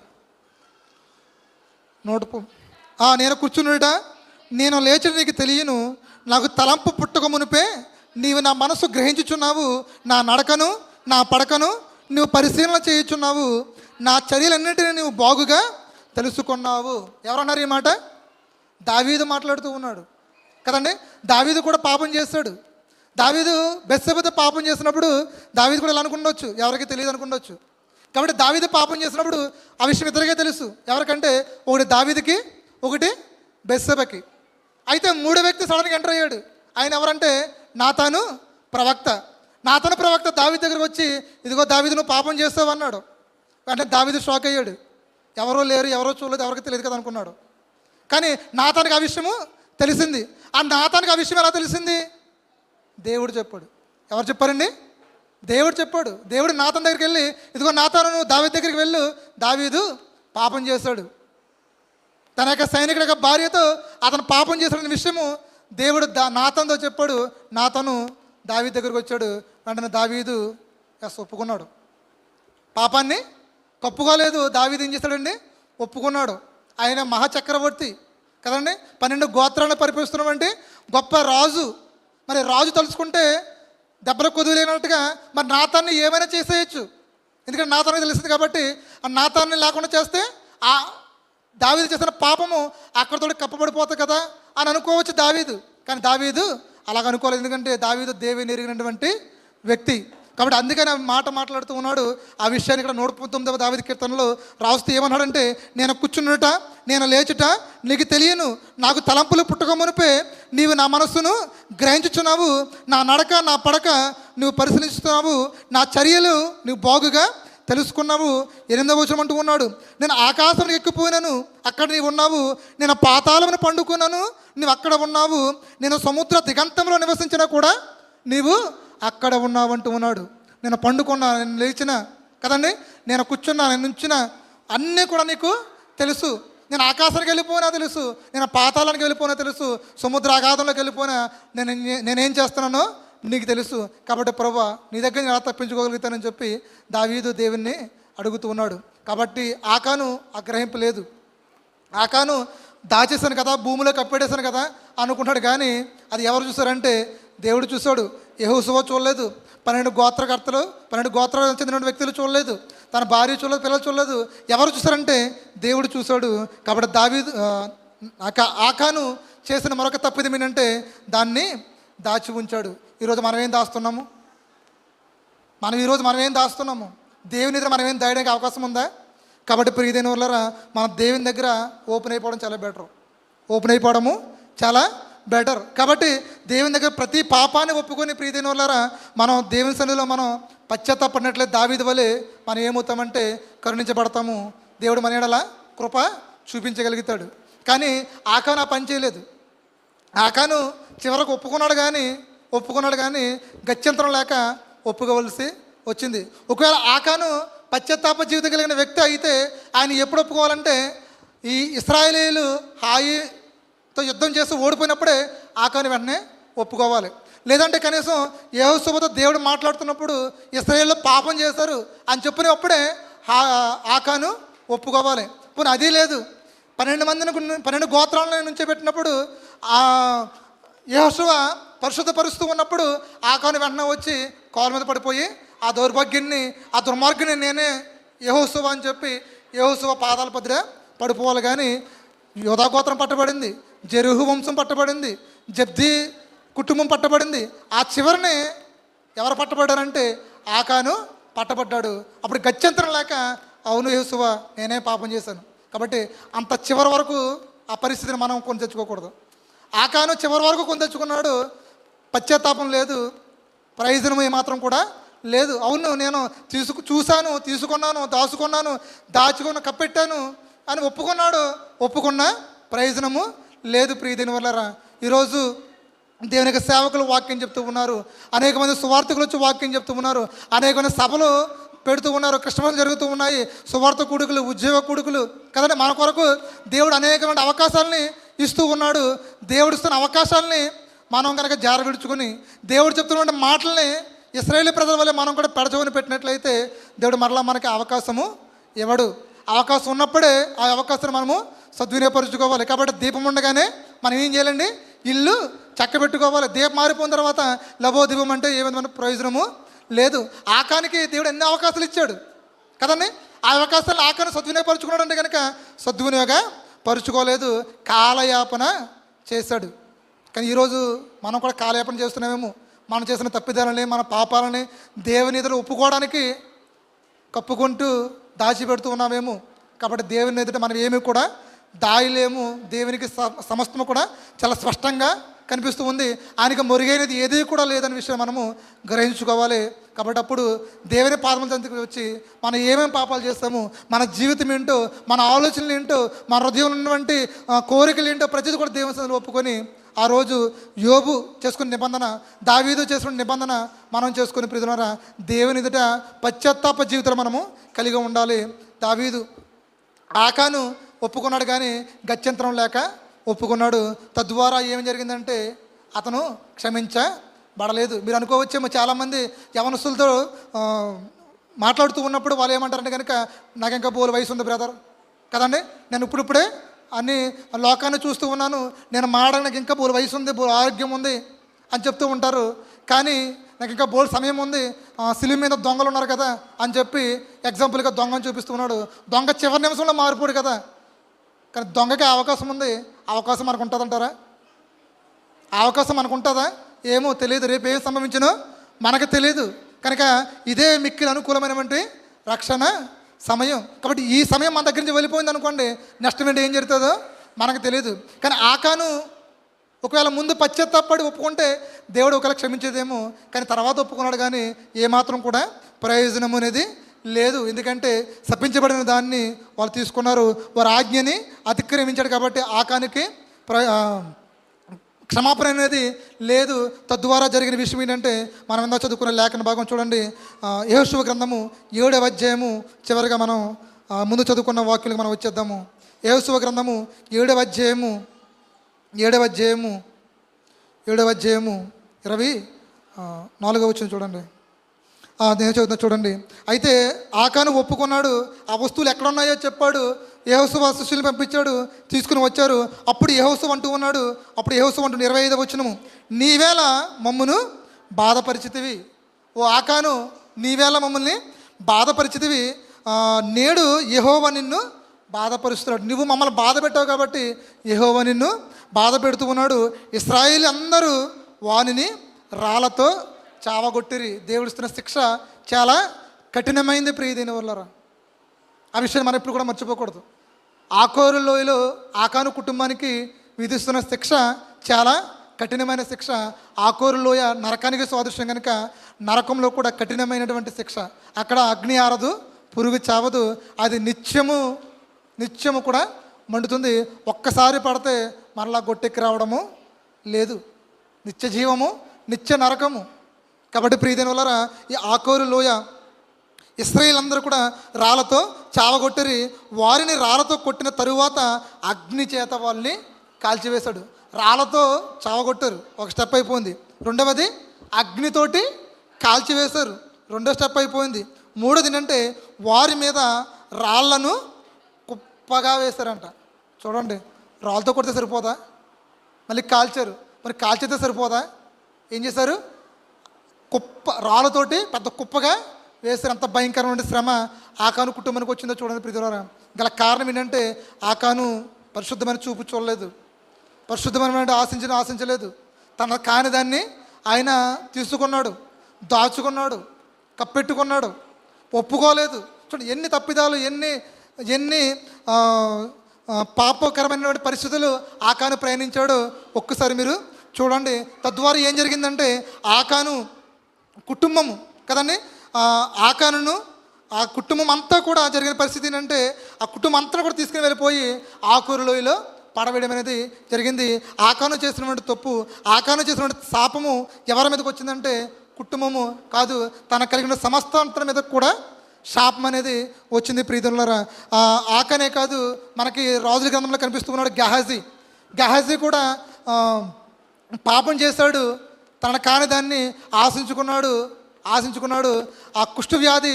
నేను కూర్చునుట నేను లేచిన నీకు తెలియను, నాకు తలంపు పుట్టక మునిపే నీవు నా మనసు గ్రహించుచున్నావు, నా నడకను నా పడకను నువ్వు పరిశీలన చేయుచున్నావు, నా చర్యలన్నింటినీ నువ్వు బాగుగా తెలుసుకున్నావు. ఎవరన్నారు ఈ మాట? దావీదు మాట్లాడుతూ ఉన్నాడు కదండి. దావీదు కూడా పాపం చేస్తాడు. దావీదు బెత్షెబతో పాపం చేసినప్పుడు దావీదు కూడా ఇలా అనుకుండొచ్చు, ఎవరికి తెలియదు అనుకుండొచ్చు. కాబట్టి దావీదు పాపం చేసినప్పుడు ఆ విషయం ఇద్దరికే తెలుసు. ఎవరికంటే ఒకటి దావీదుకి, ఒకటి బెత్షెబకి. అయితే మూడో వ్యక్తి సడన్గా ఎంటర్ అయ్యాడు. ఆయన ఎవరంటే నాతాను ప్రవక్త. నాతాను ప్రవక్త దావీదు దగ్గరకు వచ్చి, ఇదిగో దావీదు నువ్వు పాపం చేస్తావు అన్నాడు. అంటే దావీదు షాక్ అయ్యాడు. ఎవరో లేరు, ఎవరో చూడలేదు, ఎవరికి తెలియదు కదా అనుకున్నాడు. కానీ నాతానికి ఆ విషయము తెలిసింది. ఆ నాతానికి ఆ విషయం ఎలా తెలిసింది? దేవుడు చెప్పాడు. ఎవరు చెప్పారండి? దేవుడు చెప్పాడు. దేవుడు నాతాను దగ్గరికి వెళ్ళి, ఇదిగో నాతాను నువ్వు దావీదు దగ్గరికి వెళ్ళు, దావీదు పాపం చేశాడు, తన యొక్క సైనికుల యొక్క భార్యతో అతను పాపం చేశాడనే విషయము దేవుడు నాతానుతో చెప్పాడు. నాతాను దావీదు దగ్గరికి వచ్చాడు. వెంటనే దావీదు ఒప్పుకున్నాడు. పాపాన్ని కప్పుకోలేదు. దావీదు ఏం చేశాడండి? ఒప్పుకున్నాడు. ఆయన మహాచక్రవర్తి కదండి, 12 గోత్రాలను పరిపాలిస్తున్నటువంటి గొప్ప రాజు. మరి రాజు తలుచుకుంటే దెబ్బలు కొదువులేనట్టుగా మరి నాతాన్ని ఏమైనా చేసేయచ్చు. ఎందుకంటే నాతానికి తెలిసింది కాబట్టి ఆ నాతాన్ని లేకుండా చేస్తే ఆ దావీదు చేసిన పాపము అక్కడితో కప్పబడిపోతుంది కదా అని అనుకోవచ్చు దావీదు. కానీ దావీదు అలాగ అనుకోలేదు. ఎందుకంటే దావీదు దేవుని ఎరిగినటువంటి వ్యక్తి. కాబట్టి అందుకని మాట మాట్లాడుతూ ఉన్నాడు. ఆ విషయాన్ని ఇక్కడ 139వ దావీదు కీర్తనలో రాస్తూ ఏమన్నాడంటే, నేను కూర్చున్నట నేను లేచుట నీకు తెలియను, నాకు తలంపులు పుట్టక మునిపే నీవు నా మనస్సును గ్రహించుచున్నావు, నా నడక నా పడక నువ్వు పరిశీలిస్తున్నావు, నా చర్యలు నువ్వు బాగుగా తెలుసుకున్నావు. 8వ వచనం అంటూ ఉన్నాడు, నేను ఆకాశంలో ఎక్కిపోయినాను, అక్కడ నీవు ఉన్నావు, నేను పాతాళమును పండుకున్నాను, నువ్వు అక్కడ ఉన్నావు, నేను సముద్ర దిగంతంలో నివసించినా కూడా నీవు అక్కడ ఉన్నావు అంటూ ఉన్నాడు. నేను పండుకున్నా, నేను లేచిన కదండి, నేను కూర్చున్నా, నేను నుంచిన అన్నీ కూడా నీకు తెలుసు. నేను ఆకాశానికి వెళ్ళిపోయినా తెలుసు, నేను పాతాళానికి వెళ్ళిపోయినా తెలుసు, సముద్ర అగాధంలోకి వెళ్ళిపోయినా నేనేం చేస్తున్నానో నీకు తెలుసు. కాబట్టి ప్రభువా నీ దగ్గర నేను ఎలా తప్పించుకోగలుగుతానని చెప్పి దావీదు దేవుణ్ణి అడుగుతూ ఉన్నాడు. కాబట్టి ఆకాను ఆ గ్రహింపు లేదు. ఆకాను దాచేశాను కదా, భూమిలో కప్పెట్టేశాను కదా అనుకుంటాడు. కానీ అది ఎవరు చూశారంటే దేవుడు చూశాడు. యెహోషువ చూడలేదు, 12 గోత్రకర్తలు 12 గోత్రాలకు చెందిన వ్యక్తులు చూడలేదు, తన భార్య చూడలేదు, పిల్లలు చూడలేదు. ఎవరు చూసారంటే దేవుడు చూశాడు. కాబట్టి దావీదు ఆకాను చేసిన మరొక తప్పిదం ఏంటంటే దాన్ని దాచి ఉంచాడు. ఈరోజు మనం ఏం దాస్తున్నాము? మనం ఏం దాస్తున్నాము? దేవుని దగ్గర మనం ఏం దాయడానికి అవకాశం ఉందా? కాబట్టి ప్రియదైన వాళ్ళరా, మన దేవుని దగ్గర ఓపెన్ అయిపోవడం చాలా బెటర్. కాబట్టి దేవుని దగ్గర ప్రతి పాపాన్ని ఒప్పుకొని ప్రియదైన వాళ్ళరా, మనం దేవుని సన్నిధిలో మనం పశ్చాత్తాపడినట్లయితే దావీదు వలె మనం ఏమవుతామంటే కరుణించబడతాము. దేవుడు మన యెడల కృప చూపించగలుగుతాడు. కానీ ఆకాను ఆ పని చేయలేదు. ఆకాను చివరకు ఒప్పుకున్నాడు కానీ గత్యంతరం లేక ఒప్పుకోవలసి వచ్చింది. ఒకవేళ ఆకాను పశ్చాత్తాప జీవితం కలిగిన వ్యక్తి అయితే ఆయన ఎప్పుడు ఒప్పుకోవాలంటే ఈ ఇశ్రాయేలీయులు హాయితో యుద్ధం చేసి ఓడిపోయినప్పుడే ఆకాను వెంటనే ఒప్పుకోవాలి. లేదంటే కనీసం యెహోషువతో దేవుడు మాట్లాడుతున్నప్పుడు ఇశ్రాయేలు పాపం చేశారు అని చెప్పినప్పుడే ఆకాను ఒప్పుకోవాలి. పోనీ అది లేదు, 12 గోత్రాలను నుంచోబెట్టినప్పుడు యెహోషువ పరిశుద్ధపరుస్తూ ఉన్నప్పుడు ఆకాను వెంటనే వచ్చి కాలు మీద పడిపోయి ఆ దుర్మార్గుని నేనే యెహోషువ అని చెప్పి యెహోషువ పాదాల పద్ర పడిపోవాలి. కానీ యోధా గోత్రం పట్టబడింది, జెరుహు వంశం పట్టబడింది, జబ్దీ కుటుంబం పట్టబడింది. ఆ చివరిని ఎవరు పట్టబడ్డారంటే ఆకాను పట్టబడ్డాడు. అప్పుడు గత్యంతరం లేక అవును యెహోషువ నేనే పాపం చేశాను. కాబట్టి అంత చివరి వరకు ఆ పరిస్థితిని మనం కొని తెచ్చుకోకూడదు. ఆకాను చివరి వరకు కొని తెచ్చుకున్నాడు, పశ్చాత్తాపం లేదు, ప్రయోజనం ఏమాత్రం కూడా లేదు. అవును నేను చూశాను, తీసుకున్నాను, దాచుకున్నాను, కప్పెట్టాను అని ఒప్పుకున్న ప్రయోజనము లేదు. ప్రియదైన వాళ్ళరా, ఈరోజు దేవుని యొక్క సేవకులు వాక్యం చెప్తూ ఉన్నారు, అనేక మంది సువార్థకులు వచ్చి వాక్యం చెప్తూ ఉన్నారు, అనేక మంది సభలు పెడుతూ ఉన్నారు, క్రిస్మస్ జరుగుతూ ఉన్నాయి, సువార్త కూడుకులు, ఉద్యోగ కూడుకులు కదండి. మన కొరకు దేవుడు అనేకమైన అవకాశాలని ఇస్తూ ఉన్నాడు. దేవుడు ఇస్తున్న అవకాశాలని మనం కనుక జార విడుచుకొని దేవుడు చెప్తున్న మాటల్ని ఇశ్రాయేలు ప్రజల వల్ల మనం కూడా పెడచవని పెట్టినట్లయితే దేవుడు మరలా మనకి అవకాశము ఇవ్వడు. అవకాశం ఉన్నప్పుడే ఆ అవకాశాన్ని మనము సద్వినియోగపరుచుకోవాలి. కాబట్టి దీపం ఉండగానే మనం ఏం చేయాలండి? ఇల్లు చక్కబెట్టుకోవాలి. దీపం మారిపోయిన తర్వాత లబో దీపం అంటే ఏ విధమైన ప్రయోజనము లేదు. ఆకానికి దేవుడు ఎన్ని అవకాశాలు ఇచ్చాడు కదండి. ఆ అవకాశాలు ఆకాన్ని సద్వినియోగపరుచుకున్నాడు అంటే కనుక సద్వినియోగ పరుచుకోలేదు, కాలయాపన చేశాడు. కానీ ఈరోజు మనం కూడా కాలయాపన చేస్తున్నామేమో. మనం చేసిన తప్పిదాలని, మన పాపాలని దేవుని ఎదుట ఒప్పుకోవడానికి కప్పుకుంటూ దాచిపెడుతూ ఉన్నామేమో. కాబట్టి దేవుని ఎదుట మనం ఏమీ కూడా దాయలేము. దేవునికి సమస్తము కూడా చాలా స్పష్టంగా కనిపిస్తూ ఉంది. ఆయనకి మెరుగైనది ఏది కూడా లేదనే విషయం మనము గ్రహించుకోవాలి. కాబట్టి అప్పుడు దేవుని పాదముల చెంతకు వచ్చి మనం ఏమేమి పాపాలు చేస్తాము, మన జీవితం ఏంటో, మన ఆలోచనలు ఏంటో, మన హృదయంలో ఉన్నటువంటి కోరికలు ఏంటో ప్రతిదీ కూడా దేవుని సన్నిధిలో ఒప్పుకొని ఆ రోజు యోబు చేసుకున్న నిబంధన, దావీదు చేసుకున్న నిబంధన మనం చేసుకుని ప్రియులారా దేవుని ఎదుట పశ్చాత్తాప జీవితాలు మనము కలిగి ఉండాలి. దావీదు ఆకాను ఒప్పుకున్నాడు కానీ గత్యంతరం లేక ఒప్పుకున్నాడు. తద్వారా ఏం జరిగిందంటే అతను క్షమించబడలేదు. మీరు అనుకోవచ్చేమో చాలామంది యవనస్తులతో మాట్లాడుతూ ఉన్నప్పుడు వాళ్ళు ఏమంటారంటే కనుక నాకు ఇంకా బోలు వయసు ఉంది బ్రదర్ కదండి, నేను ఇప్పుడిప్పుడే అన్ని లోకాన్ని చూస్తూ ఉన్నాను, నేను మాడడానికి ఇంకా బోలు వయసు ఉంది, బోలు ఆరోగ్యం ఉంది అని చెప్తూ ఉంటారు. కానీ నాకు ఇంకా బోల్ సమయం ఉంది, సిలిం మీద దొంగలు ఉన్నారు కదా అని చెప్పి ఎగ్జాంపుల్గా దొంగను చూపిస్తూ ఉన్నాడు. దొంగ చివరి నిమిషంలో మారిపోడు కదా. కానీ దొంగకి అవకాశం ఉంది, అవకాశం మనకు ఉంటుందంటారా? అవకాశం మనకు ఉంటుందా? ఏమో తెలియదు, రేపు ఏం సంభవించినో మనకు తెలియదు. కనుక ఇదే మిక్కిలి అనుకూలమైనటువంటి రక్షణ సమయం. కాబట్టి ఈ సమయం మన దగ్గర నుంచి వెళ్ళిపోయింది అనుకోండి, నెక్స్ట్ మినిట్ ఏం జరుగుతుందో మనకు తెలియదు. కానీ ఆకాను ఒకవేళ ముందు పశ్చాత్తాపడి ఒప్పుకుంటే దేవుడు ఒకవేళ క్షమించేదేమో. కానీ తర్వాత ఒప్పుకున్నాడు కానీ ఏమాత్రం కూడా ప్రయోజనం అనేది లేదు. ఎందుకంటే శపించబడిన దాన్ని వాళ్ళు తీసుకున్నారు, వారి ఆజ్ఞని అతిక్రమించాడు. కాబట్టి ఆకానికి క్షమాపణ అనేది లేదు. తద్వారా జరిగిన విషయం ఏంటంటే మనం ఎంతో చదువుకున్న లేఖన భాగం చూడండి, యెహోషువ గ్రంథము 7వ అధ్యాయము చివరిగా మనం ముందు చదువుకున్న వాక్యాలకు మనం వచ్చేద్దాము. యెహోషువ గ్రంథము 7వ అధ్యాయము 24వ వచనం చూడండి. నేను చదువుతున్నా చూడండి. అయితే ఆకాను ఒప్పుకున్నాడు, ఆ వస్తువులు ఎక్కడ ఉన్నాయో చెప్పాడు. యెహోషువ శిష్యుల్ని పంపించాడు, తీసుకుని వచ్చారు. అప్పుడు యెహోషువ అంటూ ఉన్నాడు, 25వ వచనము, నీవేళ మమ్మును బాధపరిచితివి. ఓ ఆకాను, నీవేళ మమ్మల్ని బాధపరిచితివి, నేడు యెహోవా నిన్ను బాధపరుస్తున్నాడు. నువ్వు మమ్మల్ని బాధ పెట్టావు కాబట్టి యెహోవా నిన్ను బాధ పెడుతూ ఉన్నాడు. ఇశ్రాయేలు అందరూ వానిని రాళ్ళతో చావగొట్టిరి. దేవుడిస్తున్న శిక్ష చాలా కఠినమైంది ప్రియ దీని వల్ల. ఆ విషయాన్ని మనం ఎప్పుడు కూడా మర్చిపోకూడదు. ఆకోరు లోయలో ఆకాను కుటుంబానికి విధిస్తున్న శిక్ష చాలా కఠినమైన శిక్ష. ఆకోరు లోయ నరకానికి సాదృశ్యం కనుక నరకంలో కూడా కఠినమైనటువంటి శిక్ష. అక్కడ అగ్ని ఆరదు, పురుగు చావదు, అది నిత్యము కూడా మండుతుంది. ఒక్కసారి పడితే మరలా గొట్టెక్కి రావడము లేదు. నిత్య జీవము, నిత్య నరకము. కాబట్టి ప్రియమైన వల్ల ఈ ఆకోరు లోయ ఇశ్రాయేలందరూ కూడా రాళ్ళతో చావగొట్టిరి. వారిని రాళ్ళతో కొట్టిన తరువాత అగ్ని చేత వాళ్ళని కాల్చివేశాడు. రాళ్ళతో చావగొట్టారు, ఒక స్టెప్ అయిపోయింది. రెండవది అగ్నితోటి కాల్చివేశారు, రెండో స్టెప్ అయిపోయింది. మూడోది ఏంటంటే వారి మీద రాళ్లను కుప్పగా వేశారంట. చూడండి, రాళ్ళతో కొడితే సరిపోదా? మళ్ళీ కాల్చారు. మరి కాల్చితే సరిపోదా? ఏం చేశారు? రాళ్ళతోటి పెద్ద కుప్పగా వేశారు. అంత భయంకరమైన శ్రమ ఆకాను కుటుంబానికి వచ్చిందో చూడండి ప్రియులారా. గల కారణం ఏంటంటే ఆకాను పరిశుద్ధమైన చూపు చూడలేదు, పరిశుద్ధమైన ఆశించలేదు. తన కాని దాన్ని ఆయన తీసుకున్నాడు, దాచుకున్నాడు, కప్పెట్టుకున్నాడు, ఒప్పుకోలేదు. చూడండి ఎన్ని తప్పిదాలు, ఎన్ని పాపకరమైనటువంటి పరిస్థితులు ఆకాను ప్రయాణించాడు. ఒక్కసారి మీరు చూడండి. తద్వారా ఏం జరిగిందంటే ఆకాను కుటుంబము కదండి, ఆకానును ఆ కుటుంబం అంతా కూడా జరిగిన పరిస్థితి ఏంటంటే ఆ కుటుంబం అంతా కూడా తీసుకుని వెళ్ళిపోయి ఆకోరు లోయలో పడవేయడం అనేది జరిగింది. ఆకాను చేసినటువంటి తప్పు, ఆకాను చేసినటువంటి శాపము ఎవరి మీదకి వచ్చిందంటే కుటుంబము కాదు, తన కలిగిన సమస్తాంతరం మీద కూడా శాపం అనేది వచ్చింది ప్రియతులారా. ఆకానే కాదు, మనకి రాజుల గ్రంథంలో కనిపిస్తూ ఉన్నాడు గెహాజీ కూడా పాపం చేశాడు. తన కాని దాన్ని ఆశించుకున్నాడు. ఆ కుష్ఠవ్యాధి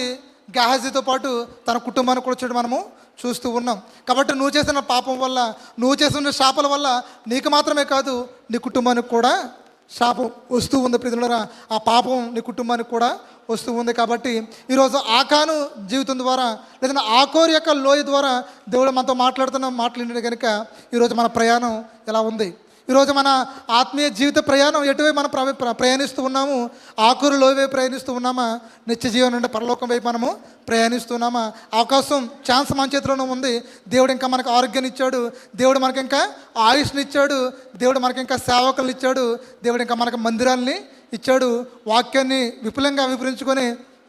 గెహాజీతో పాటు తన కుటుంబానికి కూడా వచ్చేది మనము చూస్తూ ఉన్నాం. కాబట్టి నువ్వు చేసిన పాపం వల్ల, నువ్వు చేసిన శాపాల వల్ల నీకు మాత్రమే కాదు నీ కుటుంబానికి కూడా శాపం వస్తూ ఉంది ప్రియతులారా. ఆ పాపం నీ కుటుంబానికి కూడా వస్తూ ఉంది. కాబట్టి ఈరోజు ఆకాను జీవితం ద్వారా లేదంటే ఆకోరు యొక్క లోయ ద్వారా దేవుడు మనతో మాట్లాడిన కనుక ఈరోజు మన ప్రయాణం ఎలా ఉంది? ఈరోజు మన ఆత్మీయ జీవిత ప్రయాణం ఎటువైపు మనం ప్రయాణిస్తూ ఉన్నాము? ఆకురు లోయ వైపు ప్రయాణిస్తూ ఉన్నామా? నిత్య జీవనం నుండి పరలోకం వైపు మనము ప్రయాణిస్తున్నామా? అవకాశం, ఛాన్స్ మన చేతిలోనే ఉంది. దేవుడు ఇంకా మనకు ఆరోగ్యాన్ని ఇచ్చాడు, దేవుడు మనకి ఇంకా ఆయుష్ని ఇచ్చాడు, దేవుడు మనకి ఇంకా సేవకులను ఇచ్చాడు, దేవుడు ఇంకా మనకు మందిరాలని ఇచ్చాడు. వాక్యాన్ని విపులంగా వివరించుకొని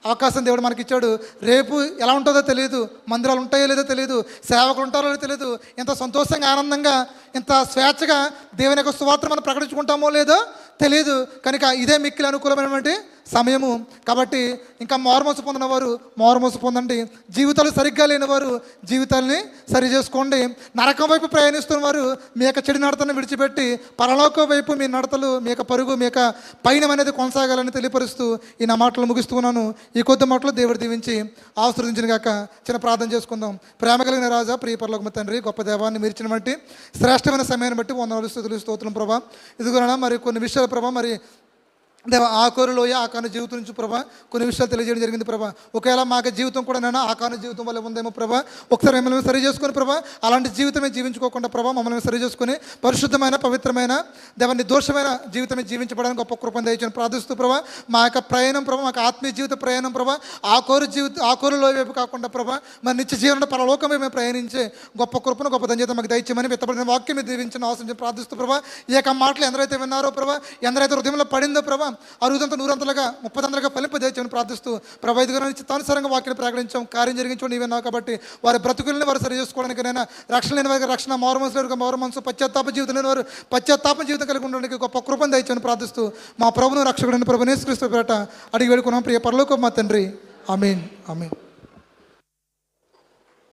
అవకాశం దేవుడు మనకి ఇచ్చాడు. రేపు ఎలా ఉంటుందో తెలియదు, మందిరాలు ఉంటాయో లేదో తెలియదు, సేవకులు ఉంటారో లేదో తెలియదు. ఎంత సంతోషంగా, ఆనందంగా, ఎంత స్వేచ్ఛగా దేవుని యొక్క సువార్త మనం ప్రకటించుకుంటామో లేదో తెలియదు. కనుక ఇదే మిక్కిలి అనుకూలమైనటువంటి సమయము. కాబట్టి ఇంకా మారుమోసు పొందినవారు మారుమోసు పొందండి, జీవితాలు సరిగ్గా లేనివారు జీవితాలని సరి చేసుకోండి. నరకం వైపు ప్రయాణిస్తున్న వారు మీ యొక్క చెడు నడతను విడిచిపెట్టి పరలోకం వైపు మీ నడతలు, మీ యొక్క పరుగు, మీ యొక్క పయనం అనేది కొనసాగాలని తెలియపరుస్తూ ఈ నా మాటలు ముగిస్తూ ఉన్నాను. ఈ కొద్ది మాటలు దేవుడు దీవించి ఆశీర్వదించిన గాక. చిన్న ప్రార్థన చేసుకుందాం. ప్రేమ కలిగిన రాజా, ప్రియ పరలోకపు తండ్రి, గొప్ప దేవాన్ని మీరు ఇచ్చిన బట్టి, శ్రేష్టమైన సమయాన్ని బట్టి వందనాలు స్తుతులు స్తోత్రం ప్రభా. ఇదిగోనా మరి కొన్ని విషయాలు ప్రభా, మరి దేవా ఆకోరు లోయ ఆకాను జీవితం నుంచి ప్రభా కొన్ని విషయాలు తెలియజేయడం జరిగింది ప్రభా. ఒకవేళ మాకు జీవితం కూడా నేను ఆకాను జీవితం వల్ల ఉందేమో ప్రభా, ఒకసారి మమ్మల్ని సరి చేసుకొని ప్రభా, అలాంటి జీవితమే జీవించుకోకుండా ప్రభా మమ్మల్ని సరి చేసుకొని పరిశుద్ధమైన, పవిత్రమైన, దేవ నిర్దోషమైన జీవితమే జీవించబడానికి గొప్ప కృపను దయచేసి ప్రార్థిస్తూ ప్రభా, మా యొక్క ప్రయాణం ప్రభా, మాకు ఆత్మీయ జీవిత ప్రయాణం ప్రభా ఆకోరు లోయ వైపు కాకుండా ప్రభా మరి నిత్య జీవనంలో పరలోకం మేము ప్రయాణించే గొప్ప కృపను, గొప్ప ధన్యత మాకు దయచేయమని విత్తబడిన వాక్యం మీద దీవించిన ఆశించి ప్రార్థిస్తూ ప్రభా, ఈ యొక్క మాటలు ఎందరైతే విన్నారో ప్రభా, ఎందరైతే హృదయంలో పడిందో ప్రభా, అరుదంతా 100 30 ఫలింపు దయచేయమని ప్రార్థిస్తూ ప్రభా, ఇదిగో చిత్తానుసారంగా వాక్యాన్ని ప్రకటించాం, కార్యం జరిగించడం నీవే కాబట్టి వారి బ్రతుకులని వారు సరి చేసుకోవడానికి నైనా, రక్షణ లేని వారికి రక్షణ, మారు మనసు, పశ్చాత్తాప జీవితం లేని వారు పశ్చాత్తాప జీవితం కలిగి ఉండడానికి గొప్ప కృపను దయచేయమని ప్రార్థిస్తూ మా ప్రభువును రక్షకుడైన ప్రభువు యేసుక్రీస్తు పేరట అడిగి వేడుకున్నాం ప్రియ పరలోకపు మా తండ్రి. ఆమేన్, ఆమేన్.